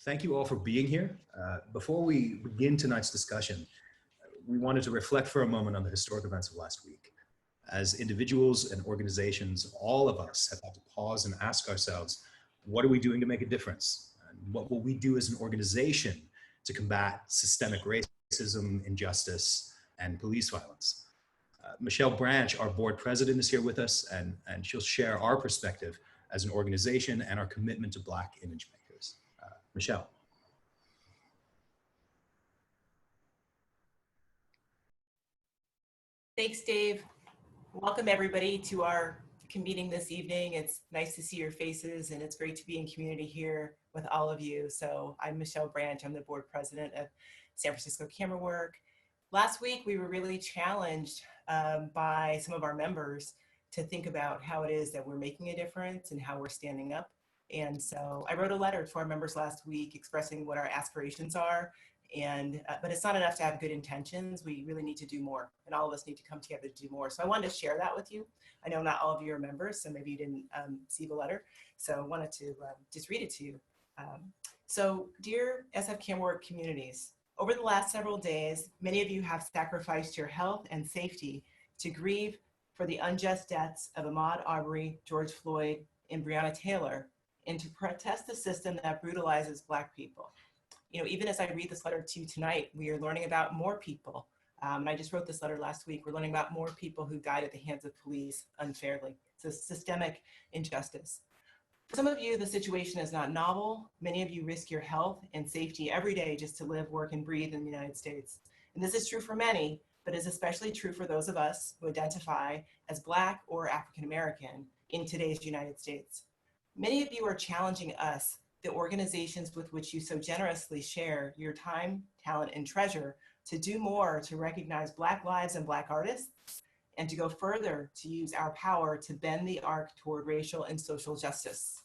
Thank you all for being here. Before we begin tonight's discussion, we wanted to reflect for a moment on the historic events of last week. As individuals and organizations, all of us have had to pause and ask ourselves, what are we doing to make a difference? And what will we do as an organization to combat systemic racism, injustice, and police violence? Michelle Branch, our board president, is here with us, and she'll share our perspective as an organization and our commitment to Black image makers. Michelle. Thanks, Dave. Welcome everybody to our meeting this evening. It's nice to see your faces and it's great to be in community here with all of you. So I'm Michelle Branch. I'm the board president of San Francisco Camera Work. Last week, we were really challenged by some of our members to think about how it is that we're making a difference and how we're standing up. And so I wrote a letter to our members last week expressing what our aspirations are. But it's not enough to have good intentions. We really need to do more, and all of us need to come together to do more. So I wanted to share that with you. I know not all of you are members, so maybe you didn't see the letter. So I wanted to just read it to you. So dear SF Camera Work communities, over the last several days, many of you have sacrificed your health and safety to grieve for the unjust deaths of Ahmaud Arbery, George Floyd, and Breonna Taylor, and to protest the system that brutalizes Black people. You know, even as I read this letter to you tonight, we are learning about more people. And I just wrote this letter last week. We're learning about more people who died at the hands of police unfairly. It's a systemic injustice. For some of you, the situation is not novel. Many of you risk your health and safety every day just to live, work, and breathe in the United States. And this is true for many, but is especially true for those of us who identify as Black or African American in today's United States. Many of you are challenging us, the organizations with which you so generously share your time, talent, and treasure, to do more to recognize Black lives and Black artists, and to go further to use our power to bend the arc toward racial and social justice.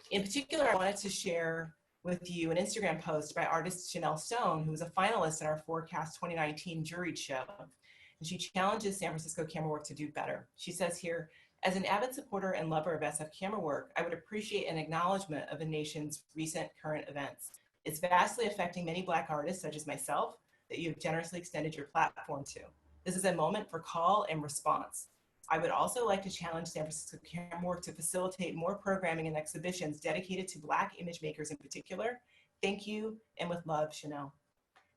In particular, I wanted to share with you an Instagram post by artist Chanel Stone, who was a finalist in our Forecast 2019 juried show. And she challenges San Francisco Camera Work to do better. She says here, as an avid supporter and lover of SF Camera Work, I would appreciate an acknowledgement of the nation's recent current events. It's vastly affecting many Black artists, such as myself, that you have generously extended your platform to. This is a moment for call and response. I would also like to challenge San Francisco Camera Work to facilitate more programming and exhibitions dedicated to Black image makers in particular. Thank you, and with love, Chanel.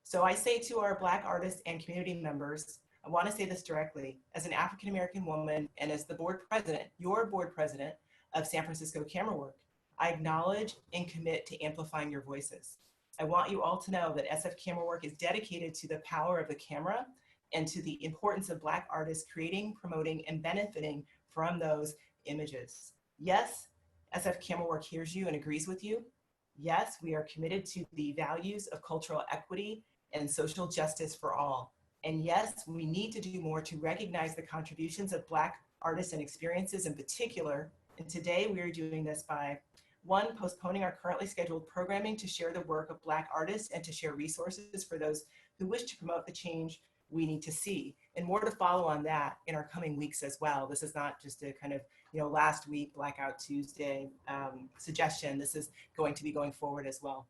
So I say to our Black artists and community members, I want to say this directly, as an African-American woman and as the board president, your board president of San Francisco Camera Work, I acknowledge and commit to amplifying your voices. I want you all to know that SF Camera Work is dedicated to the power of the camera and to the importance of Black artists creating, promoting, and benefiting from those images. Yes, SF Camera Work hears you and agrees with you. Yes, we are committed to the values of cultural equity and social justice for all. And yes, we need to do more to recognize the contributions of Black artists and experiences in particular. And today we are doing this by, one, postponing our currently scheduled programming to share the work of Black artists and to share resources for those who wish to promote the change we need to see. And more to follow on that in our coming weeks as well. This is not just a kind of, last week, Blackout Tuesday suggestion. This is going to be going forward as well.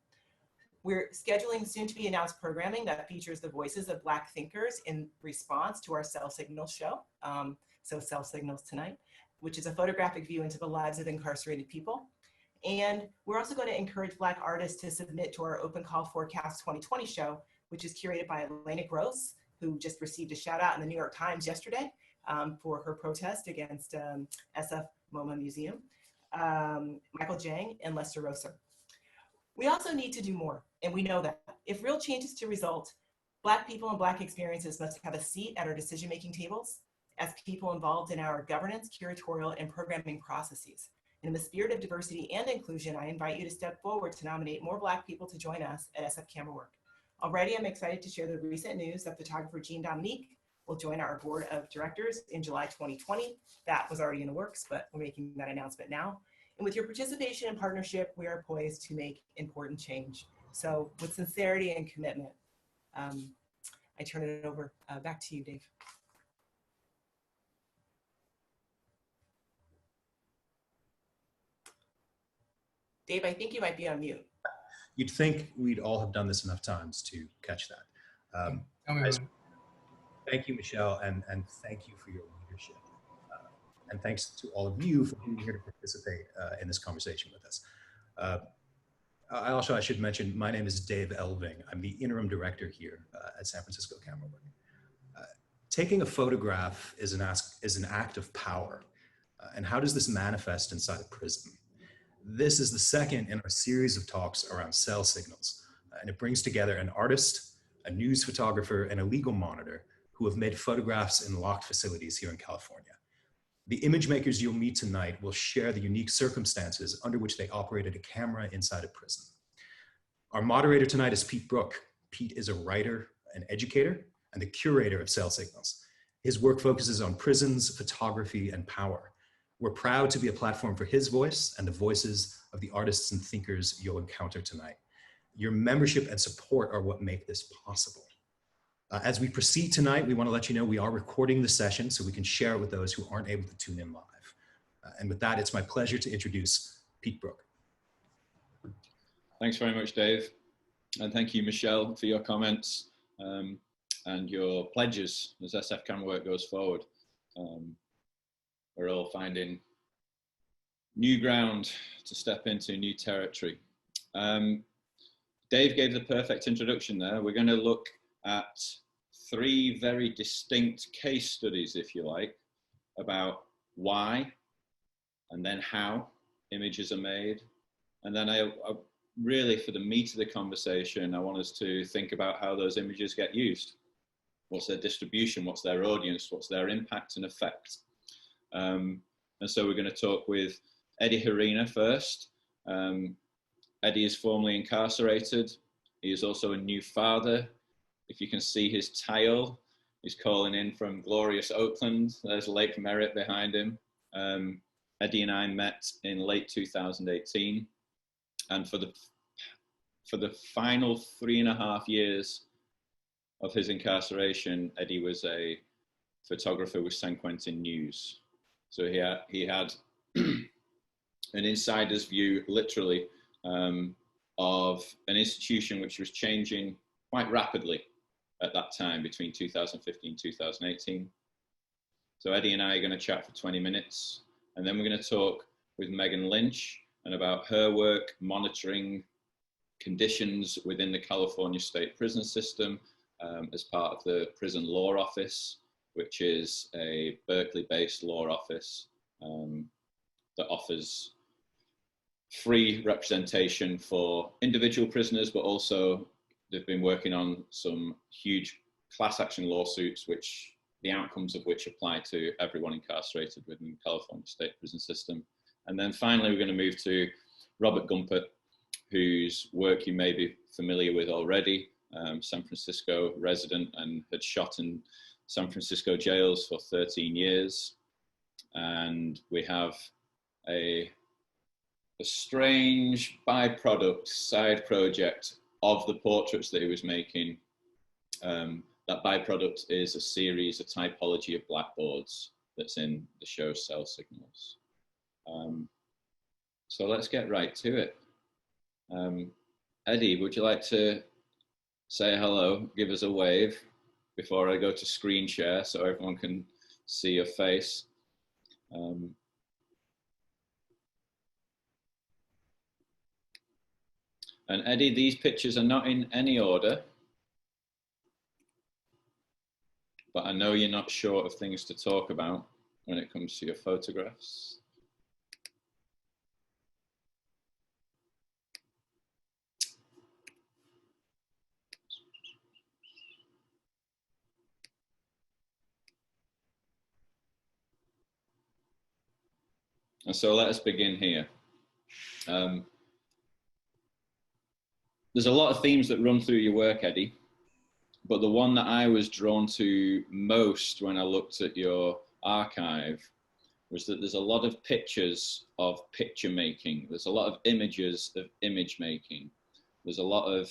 We're scheduling soon to be announced programming that features the voices of Black thinkers in response to our Cell Signals show. So Cell Signals tonight, which is a photographic view into the lives of incarcerated people. And we're also going to encourage Black artists to submit to our Open Call Forecast 2020 show, which is curated by Elena Gross, who just received a shout out in the New York Times yesterday for her protest against SF MoMA Museum, Michael Jang, and Lester Rosser. We also need to do more, and we know that. If real change is to result, Black people and Black experiences must have a seat at our decision-making tables as people involved in our governance, curatorial, and programming processes. In the spirit of diversity and inclusion, I invite you to step forward to nominate more Black people to join us at SF Camera Work. Already, I'm excited to share the recent news that photographer Jean Dominique will join our board of directors in July 2020. That was already in the works, but we're making that announcement now. And with your participation and partnership, we are poised to make important change. So with sincerity and commitment, I turn it over back to you, Dave. Dave, I think you might be on mute. You'd think we'd all have done this enough times to catch that. Thank you, Michelle, and thank you for your leadership. And thanks to all of you for being here to participate in this conversation with us. I should mention, my name is Dave Elving. I'm the interim director here at San Francisco Camera Work. Taking a photograph is an act of power. And how does this manifest inside a prison? This is the second in our series of talks around cell signals. And it brings together an artist, a news photographer, and a legal monitor who have made photographs in locked facilities here in California. The image makers you'll meet tonight will share the unique circumstances under which they operated a camera inside a prison. Our moderator tonight is Pete Brook. Pete is a writer, an educator, and the curator of cell signals. His work focuses on prisons, photography, and power. We're proud to be a platform for his voice and the voices of the artists and thinkers you'll encounter tonight. Your membership and support are what make this possible. As we proceed tonight, we want to let you know we are recording the session so we can share it with those who aren't able to tune in live. And with that, it's my pleasure to introduce Pete Brook. Thanks very much, Dave. And thank you, Michelle, for your comments and your pledges as SF Camera Work goes forward. We're all finding new ground to step into, new territory. Dave gave the perfect introduction there. We're going to look at 3 very distinct case studies, if you like, about why and then how images are made. And then I really, for the meat of the conversation, I want us to think about how those images get used. What's their distribution? What's their audience? What's their impact and effect? And so we're going to talk with Eddie Herena first. Eddie is formerly incarcerated. He is also a new father. If you can see his tile, he's calling in from glorious Oakland. There's Lake Merritt behind him. Eddie and I met in late 2018. And for the final 3.5 years of his incarceration, Eddie was a photographer with San Quentin News. So he had an insider's view, literally, of an institution which was changing quite rapidly at that time between 2015 and 2018. So Eddie and I are going to chat for 20 minutes, and then we're going to talk with Megan Lynch and about her work monitoring conditions within the California State Prison System as part of the Prison Law Office, which is a Berkeley-based law office that offers free representation for individual prisoners, but also they've been working on some huge class action lawsuits, which the outcomes of which apply to everyone incarcerated within the California State Prison System. And then finally, we're going to move to Robert Gumpert, whose work you may be familiar with already, San Francisco resident and had shot in San Francisco jails for 13 years. And we have a strange byproduct, side project of the portraits that he was making. That byproduct is a series, a typology of blackboards that's in the show Cell Signals. So let's get right to it. Eddie, would you like to say hello, give us a wave before I go to screen share so everyone can see your face? And Eddie, these pictures are not in any order, but I know you're not short of things to talk about when it comes to your photographs. And so let us begin here. There's a lot of themes that run through your work, Eddie, but the one that I was drawn to most when I looked at your archive was that there's a lot of pictures of picture making. There's a lot of images of image making. There's a lot of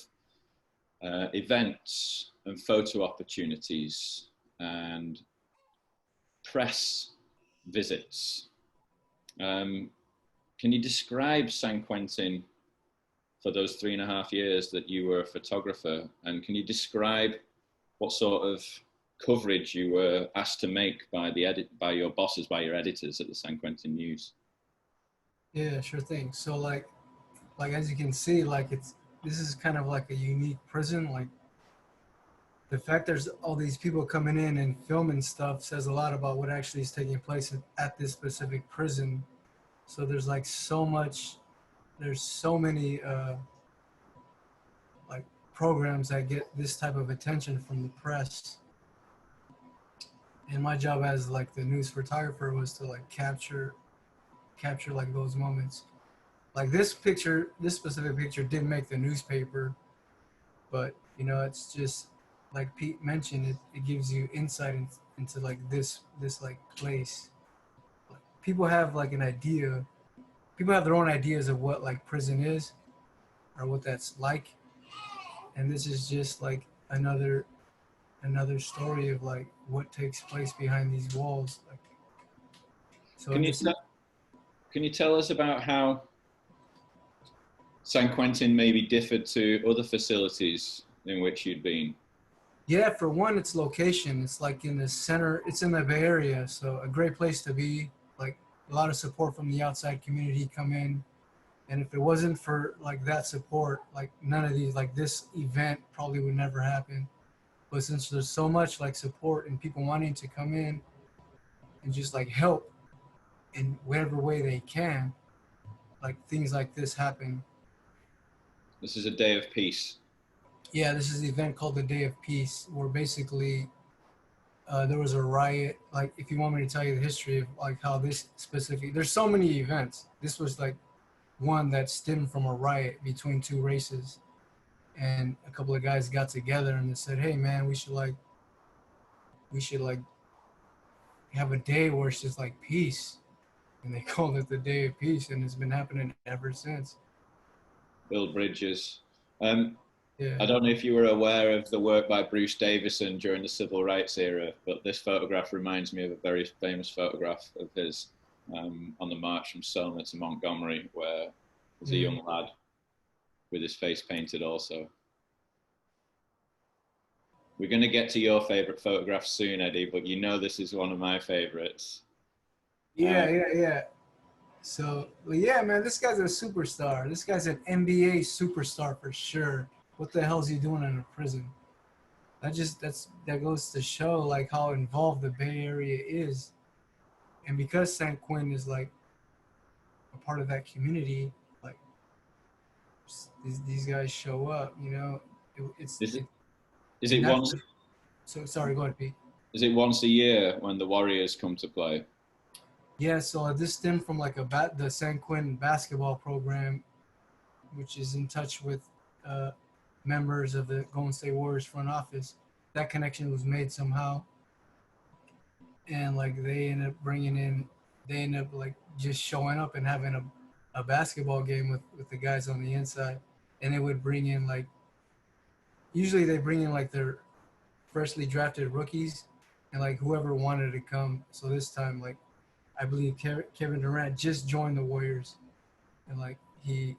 events and photo opportunities and press visits. Can you describe San Quentin for those 3.5 years that you were a photographer? And can you describe what sort of coverage you were asked to make by your bosses, by your editors at the San Quentin News? Yeah, sure thing. So like as you can see, like this is kind of like a unique prison. Like the fact there's all these people coming in and filming stuff says a lot about what actually is taking place at this specific prison. So there's like there's so many like programs that get this type of attention from the press. And my job as like the news photographer was to like capture like those moments. Like this specific picture didn't make the newspaper, but you know, it's just like Pete mentioned, it gives you insight into like this like place. Like, people have like an idea. People have their own ideas of what like prison is or what that's like. And this is just like another story of like what takes place behind these walls. Like, so can you tell us about how San Quentin maybe differed to other facilities in which you'd been? Yeah, for one, its location. It's like in the center. It's in the Bay Area, so a great place to be. Like a lot of support from the outside community come in, and if it wasn't for like that support, like none of these, like this event probably would never happen. But since there's so much like support and people wanting to come in and just like help in whatever way they can, like things like this happen. This is a day of peace. Yeah, this is the event called the Day of Peace, where basically there was a riot. Like, if you want me to tell you the history of like how this specific, there's so many events. This was like one that stemmed from a riot between two races, and a couple of guys got together and they said, "Hey, man, we should have a day where it's just like peace," and they called it the Day of Peace, and it's been happening ever since. Build bridges. Yeah. I don't know if you were aware of the work by Bruce Davison during the civil rights era, but this photograph reminds me of a very famous photograph of his on the march from Selma to Montgomery, where there's a young lad with his face painted also. We're going to get to your favorite photograph soon, Eddie, but you know this is one of my favorites. Yeah. So, well, yeah, man, this guy's a superstar. This guy's an NBA superstar for sure. What the hell is he doing in a prison? That goes to show like how involved the Bay Area is. And because San Quentin is like a part of that community, like these guys show up, you know. Is it once? So sorry, go ahead, Pete. Is it once a year when the Warriors come to play? Yeah, so this stemmed from like the San Quentin basketball program, which is in touch with members of the Golden State Warriors front office. That connection was made somehow, and like they end up like just showing up and having a basketball game with the guys on the inside, and they would bring in like, usually they bring in like their freshly drafted rookies and like whoever wanted to come. So this time, like, I believe Kevin Durant just joined the Warriors, and like he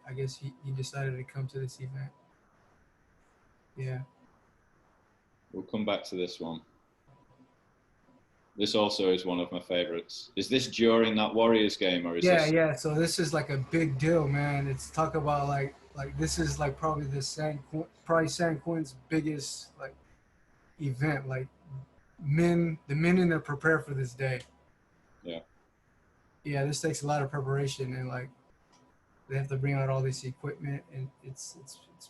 decided to come to this event. Yeah. We'll come back to this one. This also is one of my favorites. Is this during that Warriors game, or is this? Yeah. So this is like a big deal, man. It's talk about like this is like probably San Quentin's biggest like event. Like the men in there prepare for this day. Yeah. Yeah, this takes a lot of preparation, and like they have to bring out all this equipment, and it's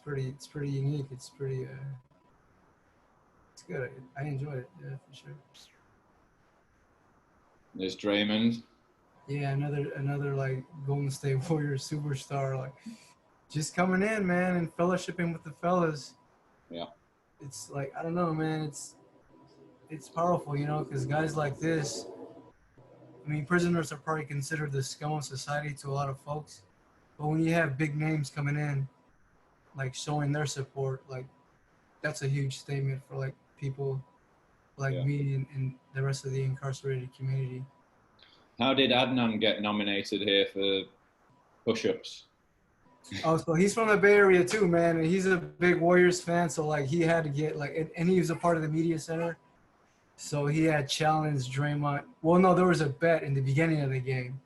pretty unique. It's pretty it's good. I enjoyed it, yeah, for sure. There's Draymond. Yeah, another like Golden State Warriors superstar, like just coming in, man, and fellowshipping with the fellas. Yeah. It's like, I don't know, man. It's powerful, you know, because guys like this. I mean, prisoners are probably considered the scum of society to a lot of folks, but when you have big names coming in, like showing their support, like that's a huge statement for like people like me and the rest of the incarcerated community. How did Adnan get nominated here for push-ups? Oh, so he's from the Bay Area too, man, and he's a big Warriors fan. So like he had to get like, and he was a part of the media center, so he had challenged Draymond. Well, no, there was a bet in the beginning of the game.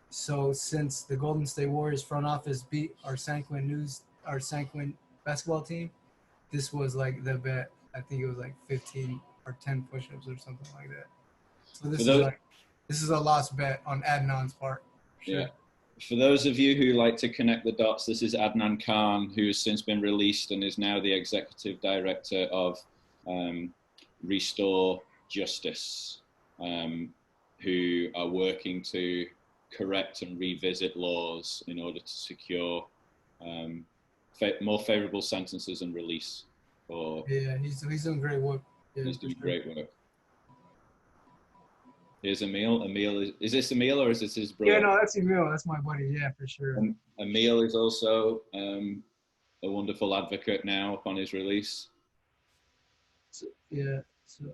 So since the Golden State Warriors front office beat our San Quentin basketball team, this was like the bet. I think it was like 15 or 10 push-ups or something like that. So this is a lost bet on Adnan's part. Sure. Yeah. For those of you who like to connect the dots, this is Adnan Khan, who has since been released and is now the executive director of Restore Justice, who are working to correct and revisit laws in order to secure more favorable sentences and release. Yeah, he's doing great work. Yeah, he's doing great work. Here's Emil. Emil is this Emil or is this his brother? Yeah, no, that's Emil. That's my buddy. Yeah, for sure. Emil is also a wonderful advocate now upon his release. So, yeah. So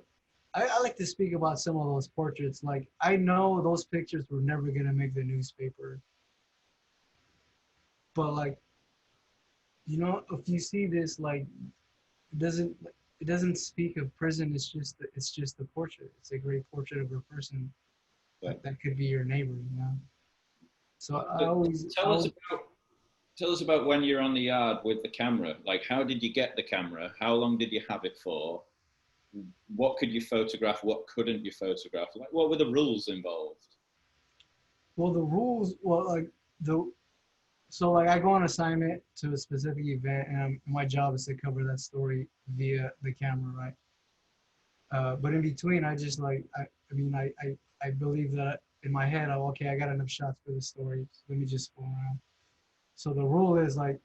I like to speak about some of those portraits. Like I know those pictures were never gonna make the newspaper, but like, you know, if you see this, like, it doesn't speak of prison. It's just a portrait. It's a great portrait of a person that could be your neighbor, you know. So I always tell us about when you're on the yard with the camera. Like, how did you get the camera? How long did you have it for? What could you photograph? What couldn't you photograph? Like, what were the rules involved? Well, the rules. Well, like So like I go on assignment to a specific event, and my job is to cover that story via the camera, right? But in between, I just like I believe that in my head, okay, I got enough shots for this story. So let me just go around. So the rule is like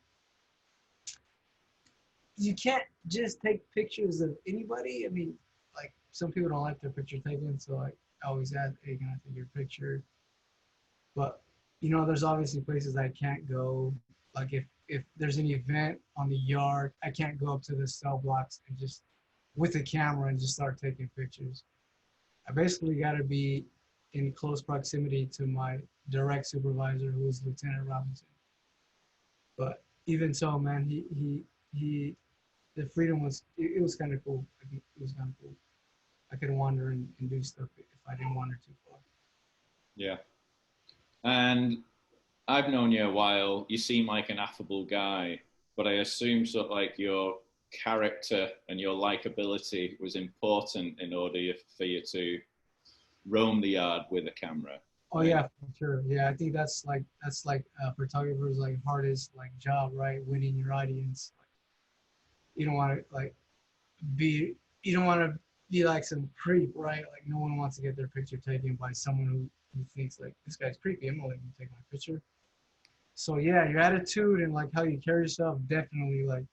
you can't just take pictures of anybody. I mean, like some people don't like their picture taken, so like I always ask, hey, can I take your picture? But you know, there's obviously places I can't go. Like if there's an event on the yard, I can't go up to the cell blocks and just with a camera and just start taking pictures. I basically got to be in close proximity to my direct supervisor, who is Lieutenant Robinson. But even so, man, the freedom was, it was kind of cool. I think it was kind of cool. I could wander and do stuff if I didn't wander too far. Yeah. And I've known you a while. You seem like an affable guy, but I assume sort of like your character and your likability was important in order for you to roam the yard with a camera. Oh yeah, for sure. Yeah, I think that's like a photographer's like hardest like job, right? Winning your audience. You don't want to be like some creep, right? Like no one wants to get their picture taken by someone who thinks like this guy's creepy. I'm gonna let him take my picture. So yeah, your attitude and like how you carry yourself definitely like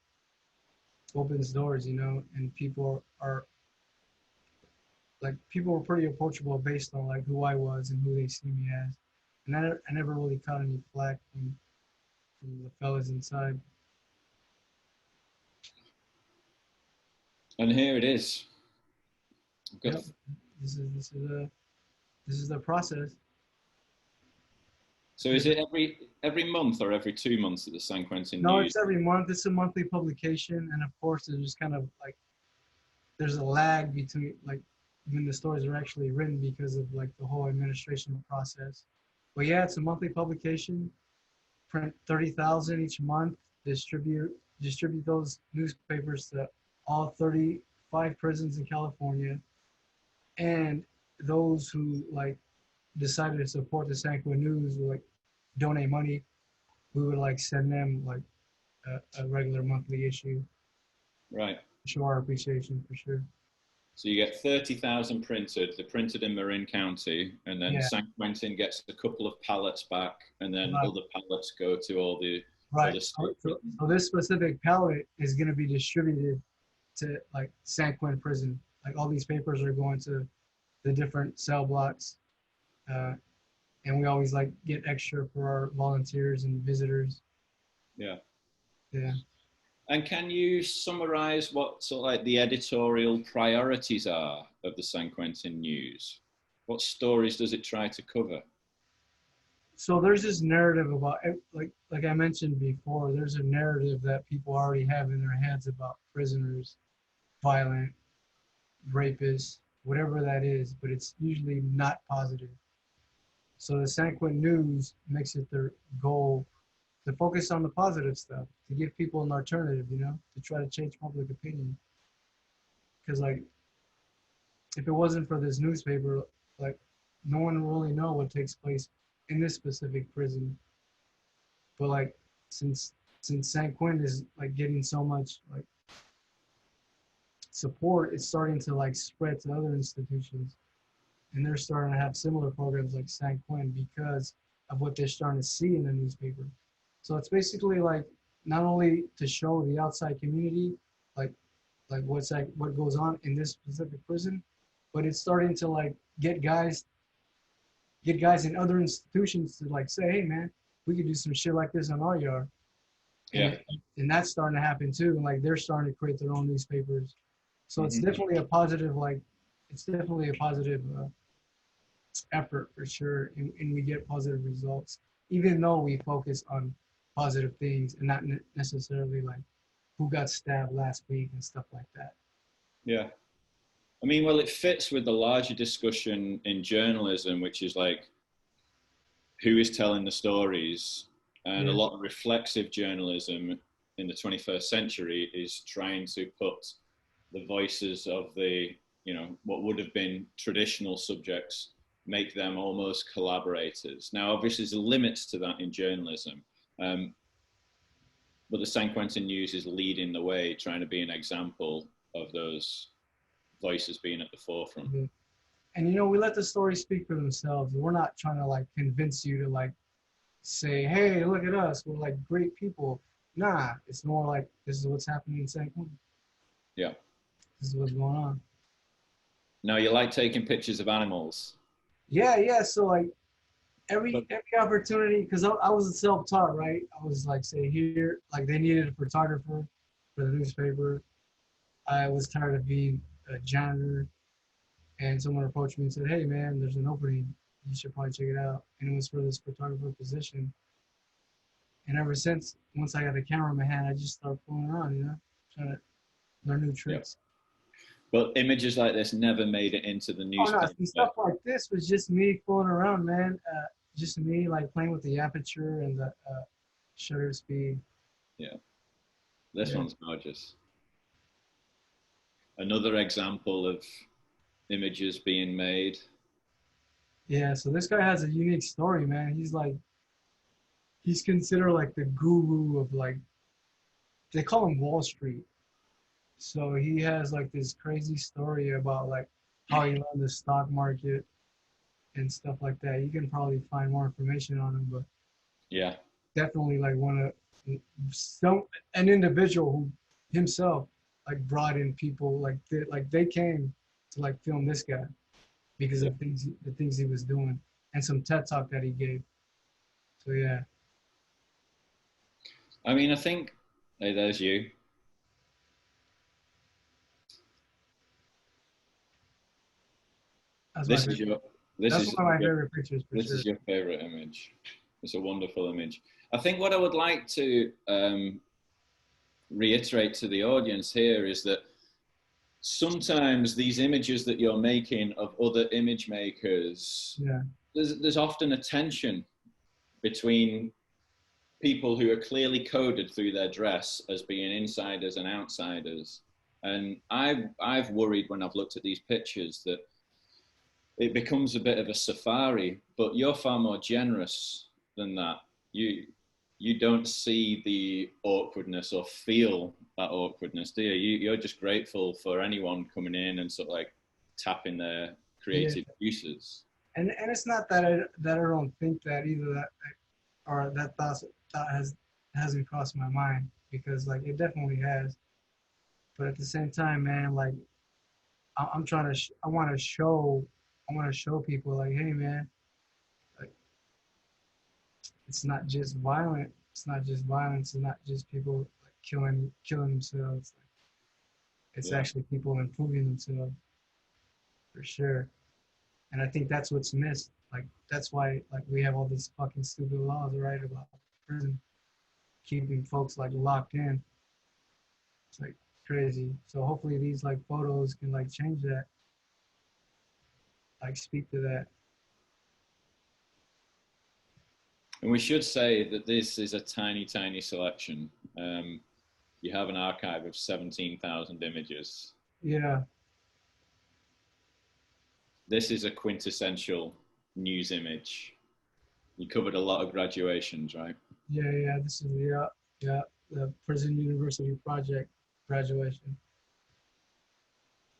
opens doors, you know. And people were pretty approachable based on like who I was and who they see me as. And I never really caught any flack from the fellas inside. And here it is. Yep. This is the process. So is it every month or every 2 months at the San Quentin No, News? it's every month. It's a monthly publication, and of course, there's just kind of like there's a lag between like when the stories are actually written because of like the whole administration process. But yeah, it's a monthly publication. Print 30,000 each month. Distribute those newspapers to all 35 prisons in California, and those who like decided to support the San Quentin News would like donate money. We would like send them like a regular monthly issue. Right. Show our appreciation for sure. So you get 30,000 printed. They're printed in Marin County, and then San Quentin gets a couple of pallets back, and then other pallets go to all the other states. So this specific pallet is going to be distributed to like San Quentin prison. Like all these papers are going to the different cell blocks, and we always like get extra for our volunteers and visitors. Yeah. Yeah. And can you summarize what sort of like the editorial priorities are of the San Quentin News? What stories does it try to cover? So there's this narrative about, like I mentioned before, there's a narrative that people already have in their heads about prisoners, violent, rapists, whatever that is, but it's usually not positive. So the San Quentin News makes it their goal to focus on the positive stuff, to give people an alternative, you know, to try to change public opinion. Because like, if it wasn't for this newspaper, like, no one will really know what takes place in this specific prison. But like, since San Quentin is like getting so much like support, it's starting to like spread to other institutions, and they're starting to have similar programs like San Quentin because of what they're starting to see in the newspaper. So it's basically like not only to show the outside community like what goes on in this specific prison, but it's starting to like get guys in other institutions to like say, hey man, we could do some shit like this on our yard. Yeah. And that's starting to happen too. And like they're starting to create their own newspapers. So it's definitely a positive, effort for sure. And we get positive results, even though we focus on positive things and not necessarily like who got stabbed last week and stuff like that. Yeah. I mean, well, it fits with the larger discussion in journalism, which is like, who is telling the stories? And a lot of reflexive journalism in the 21st century is trying to put the voices of the, you know, what would have been traditional subjects, make them almost collaborators. Now, obviously, there's limits to that in journalism. But the San Quentin News is leading the way, trying to be an example of those voices being at the forefront. And you know, we let the stories speak for themselves. We're not trying to like convince you to like say, hey, look at us, we're like great people. Nah, it's more like this is what's happening in San Quentin. Yeah. This is what's going on. Now, you like taking pictures of animals. Yeah. So like every opportunity, because I was self-taught, right? I was like, say here, like they needed a photographer for the newspaper. I was tired of being a janitor, and someone approached me and said, hey man, there's an opening, you should probably check it out. And it was for this photographer position. And ever since, once I got the camera in my hand, I just started fooling around, you know, trying to learn new tricks. But images like this never made it into the newspaper. Oh no, stuff like this was just me fooling around, man. Just me like playing with the aperture and the shutter speed. Yeah, this one's gorgeous. Another example of images being made. Yeah, so this guy has a unique story, man. He's considered like the guru of like, they call him Wall Street. So he has like this crazy story about like how he learned the stock market and stuff like that. You can probably find more information on him, but yeah, definitely like an individual who himself like brought in people like they came to like film this guy because of the things he was doing and some TED talk that he gave. So yeah. I mean, I think, hey, there's you. This is one of my favorite pictures. This is your favorite image. It's a wonderful image. I think what I would like to reiterate to the audience here is that sometimes these images that you're making of other image makers, there's often a tension between people who are clearly coded through their dress as being insiders and outsiders. And I've worried when I've looked at these pictures that it becomes a bit of a safari, but you're far more generous than that. You don't see the awkwardness or feel that awkwardness, do you? You're just grateful for anyone coming in and sort of like tapping their creative juices. And it's not that I don't think that either, that thought hasn't crossed my mind, because like it definitely has. But at the same time, man, like I want to show people like, hey man, like it's not just violent. It's not just violence. It's not just people like killing themselves. Like, it's actually people improving themselves, for sure. And I think that's what's missed. Like, that's why, like, we have all these fucking stupid laws, right, about prison, keeping folks, like, locked in. It's, like, crazy. So hopefully these, like, photos can, like, change that, like, speak to that. And we should say that this is a tiny, tiny selection. You have an archive of 17,000 images. Yeah. This is a quintessential news image. You covered a lot of graduations, right? Yeah, this is the Prison University Project graduation.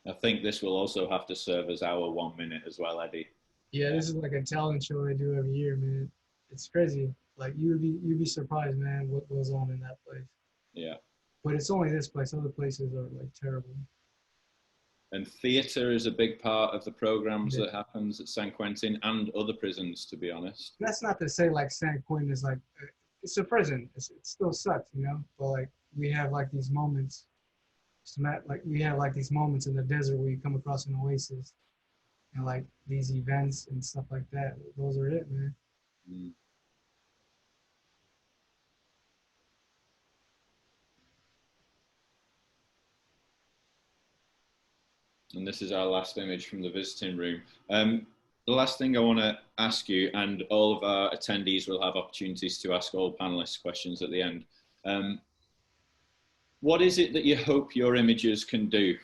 I think this will also have to serve as our 1 minute as well, Eddie. Yeah, this is like a talent show I do every year, man. It's crazy. Like, you'd be surprised, man, what goes on in that place. Yeah. But it's only this place. Other places are, like, terrible. And theatre is a big part of the programs Yeah. that happens at San Quentin and other prisons, to be honest. That's not to say, like, San Quentin is, like, it's a prison. It still sucks, you know? But, like, we have, like, these moments. Like, we have, like, these moments in the desert where you come across an oasis. And, like, these events and stuff like that. Those are it, man. Mm. And this is our last image from the visiting room. The last thing I want to ask you, and all of our attendees will have opportunities to ask all panelists questions at the end. What is it that you hope your images can do?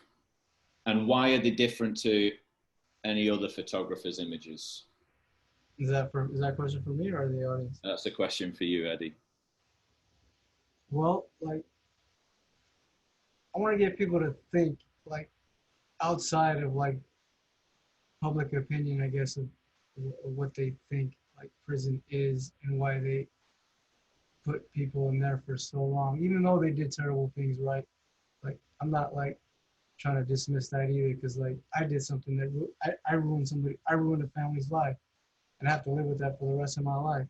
And why are they different to any other photographer's images? Is that a question for me or the audience? That's a question for you, Eddie. Well, like, I want to get people to think, like, outside of, like, public opinion, I guess, of what they think, like, prison is and why they put people in there for so long, even though they did terrible things, right? Like, I'm not, like, trying to dismiss that either, because, like, I did something that I ruined a family's life, and I have to live with that for the rest of my life.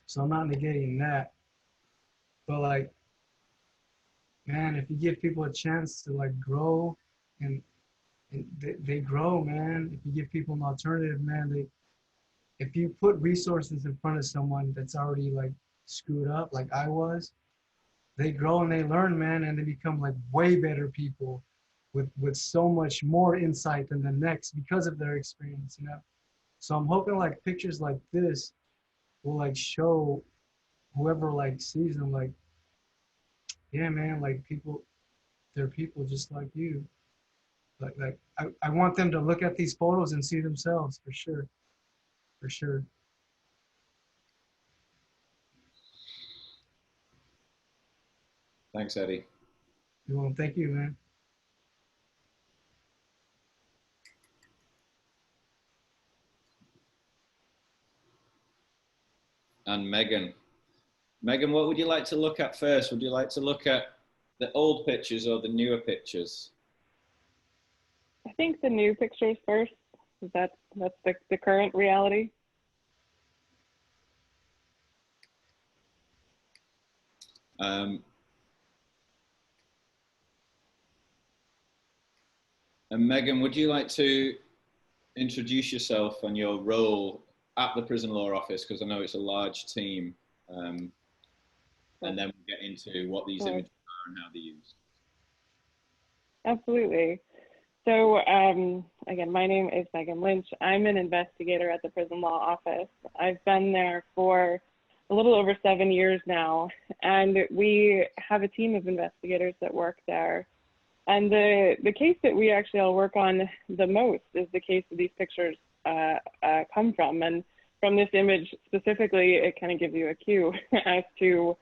So I'm not negating that, but, like, man, if you give people a chance to, like, grow, and they grow, man. If you give people an alternative, man, if you put resources in front of someone that's already, like, screwed up, like I was, they grow and they learn, man, and they become, like, way better people with so much more insight than the next because of their experience, you know? So I'm hoping, like, pictures like this will, like, show whoever, like, sees them, like, yeah, man, like, they're people just like you. Like I want them to look at these photos and see themselves, for sure. For sure. Thanks, Eddie. Well, thank you, man. And Megan. Megan, what would you like to look at first? Would you like to look at the old pictures or the newer pictures? I think the new pictures first. That's the current reality. And Megan, would you like to introduce yourself and your role at the Prison Law Office? Because I know it's a large team. And then we'll get into what these images are and how they're used. Absolutely. So again, my name is Megan Lynch. I'm an investigator at the Prison Law Office. I've been there for a little over 7 years now, and we have a team of investigators that work there. And the case that we actually all work on the most is the case that these pictures come from. And from this image specifically, it kind of gives you a cue as to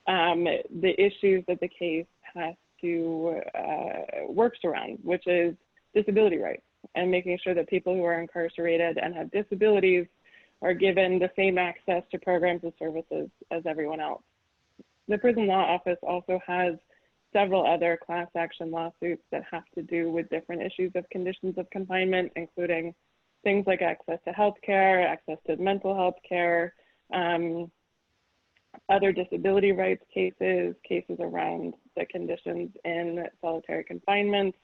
the issues that the case has to works around, which is disability rights and making sure that people who are incarcerated and have disabilities are given the same access to programs and services as everyone else. The Prison Law Office also has several other class action lawsuits that have to do with different issues of conditions of confinement, including things like access to health care, access to mental health care, other disability rights cases, cases around the conditions in solitary confinement,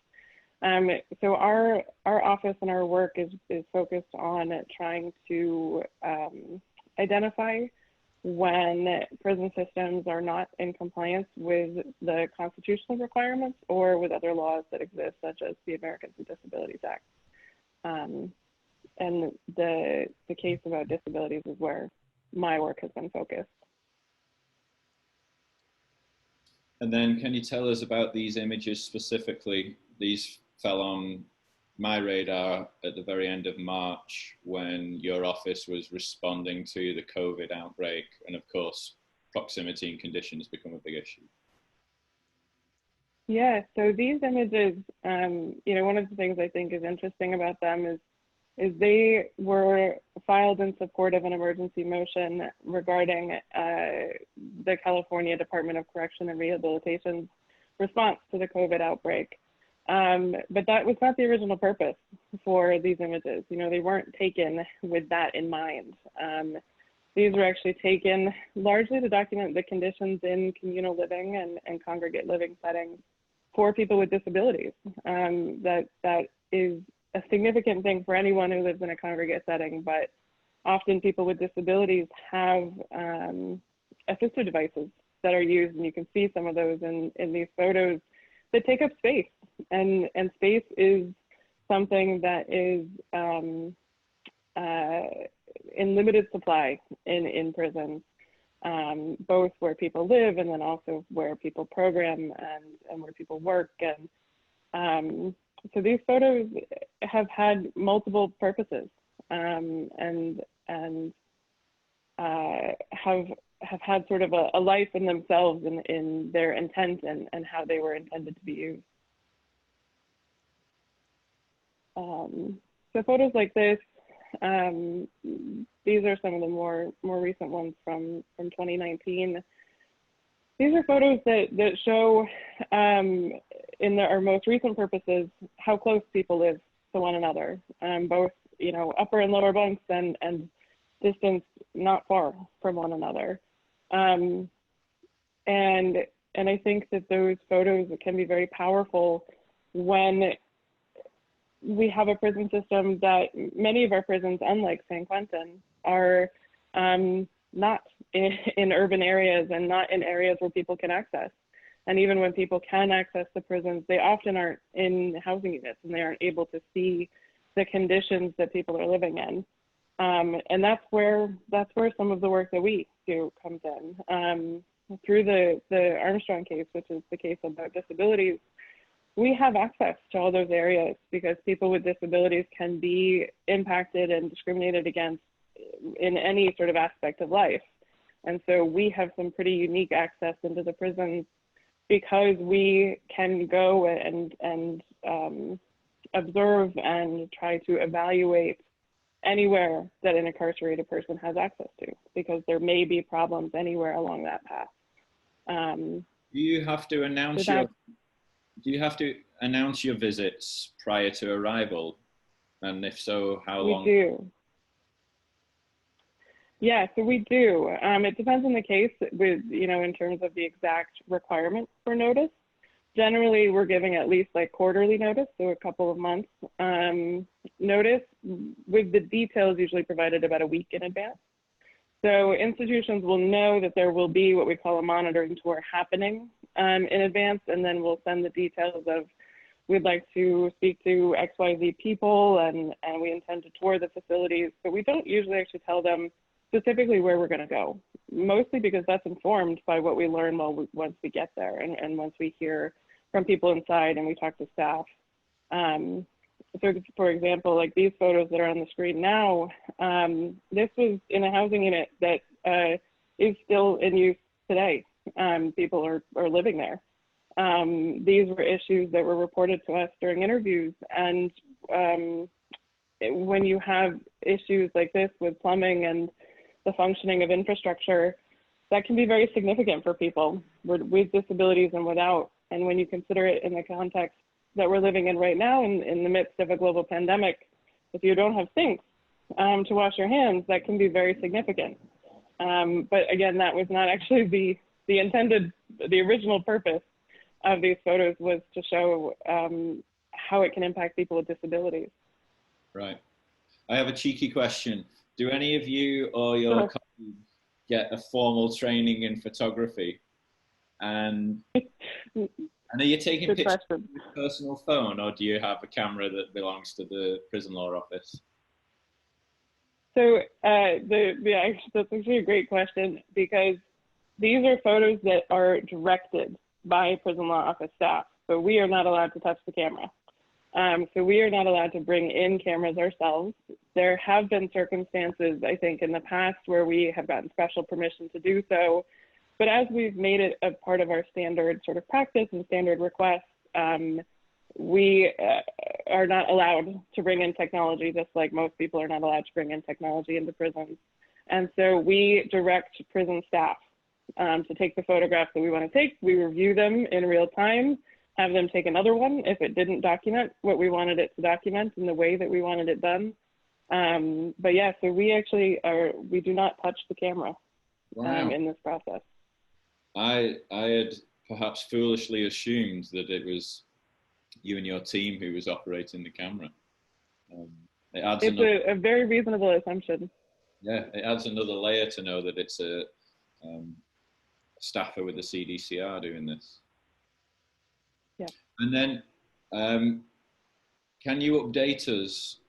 So our office and our work is focused on trying to identify when prison systems are not in compliance with the constitutional requirements or with other laws that exist, such as the Americans with Disabilities Act. And the case about disabilities is where my work has been focused. And then can you tell us about these images specifically? These fell on my radar at the very end of March when your office was responding to the COVID outbreak. And of course, proximity and conditions become a big issue. Yeah, so these images, you know, one of the things I think is interesting about them is they were filed in support of an emergency motion regarding the California Department of Correction and Rehabilitation's response to the COVID outbreak. But that was not the original purpose for these images. You know, they weren't taken with that in mind. These were actually taken largely to document the conditions in communal living and congregate living settings for people with disabilities. That is a significant thing for anyone who lives in a congregate setting, but often people with disabilities have assistive devices that are used, and you can see some of those in these photos that take up space, and space is something that is in limited supply in prisons, both where people live and then also where people program and where people work. And so these photos have had multiple purposes and have had sort of a life in themselves in their intent and how they were intended to be used. So photos like this, these are some of the more recent ones from 2019. These are photos that show, in our most recent purposes, how close people live to one another, both, you know, upper and lower bunks and distance not far from one another. And I think that those photos can be very powerful when we have a prison system that many of our prisons, unlike San Quentin, are not in urban areas and not in areas where people can access. And even when people can access the prisons, they often aren't in housing units and they aren't able to see the conditions that people are living in. And that's where some of the work that we do comes in. Through the Armstrong case, which is the case about disabilities, we have access to all those areas because people with disabilities can be impacted and discriminated against in any sort of aspect of life. And so we have some pretty unique access into the prisons because we can go and observe and try to evaluate anywhere that an incarcerated person has access to, because there may be problems anywhere along that path. Do you have to announce your visits prior to arrival? And if so, how long? We do. Yeah, so we do. It depends on the case with, you know, in terms of the exact requirement for notice. Generally, we're giving at least like quarterly notice, so a couple of months notice, with the details usually provided about a week in advance. So institutions will know that there will be what we call a monitoring tour happening in advance, and then we'll send the details of, we'd like to speak to XYZ people and we intend to tour the facilities, but we don't usually actually tell them specifically where we're going to go, mostly because that's informed by what we learn once we get there and once we hear from people inside and we talk to staff. So for example, like these photos that are on the screen now, this was in a housing unit that is still in use today. People are living there. These were issues that were reported to us during interviews. And when you have issues like this with plumbing and the functioning of infrastructure, that can be very significant for people with disabilities and without. And when you consider it in the context that we're living in right now, in the midst of a global pandemic, if you don't have sinks to wash your hands, that can be very significant. But again, that was not actually the original purpose of these photos, was to show how it can impact people with disabilities. Right. I have a cheeky question. Do any of you or your colleagues get a formal training in photography? And are you taking pictures with your personal phone, or do you have a camera that belongs to the prison law office? So that's actually a great question, because these are photos that are directed by prison law office staff. So we are not allowed to touch the camera. So we are not allowed to bring in cameras ourselves. There have been circumstances, I think, in the past where we have gotten special permission to do so. But as we've made it a part of our standard sort of practice and standard requests, we are not allowed to bring in technology, just like most people are not allowed to bring in technology into prisons. And so we direct prison staff to take the photographs that we want to take. We review them in real time, have them take another one if it didn't document what we wanted it to document in the way that we wanted it done. But yeah, so we actually we do not touch the camera in this process. I had perhaps foolishly assumed that it was you and your team who was operating the camera. It's a very reasonable assumption. Yeah, it adds another layer to know that it's a staffer with the CDCR doing this. Yeah. And then, can you update us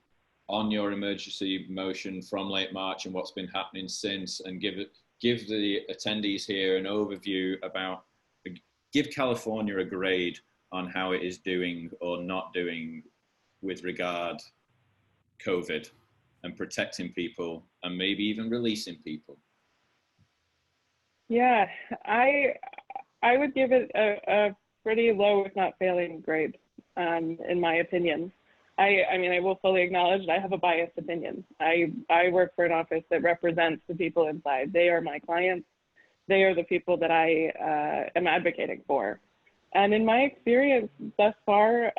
on your emergency motion from late March and what's been happening since, and give the attendees here an overview about, give California a grade on how it is doing or not doing with regard COVID and protecting people and maybe even releasing people? Yeah, I would give it a pretty low, if not failing grade, in my opinion. I mean, I will fully acknowledge that I have a biased opinion. I work for an office that represents the people inside. They are my clients. They are the people that I am advocating for. And in my experience thus far,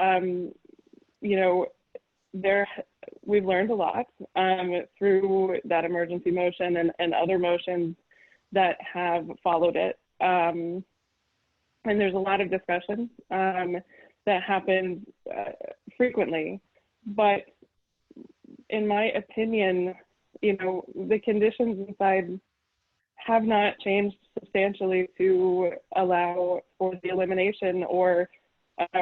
you know, we've learned a lot through that emergency motion and other motions that have followed it. And there's a lot of discussion that happens frequently. But in my opinion, you know, the conditions inside have not changed substantially to allow for the elimination or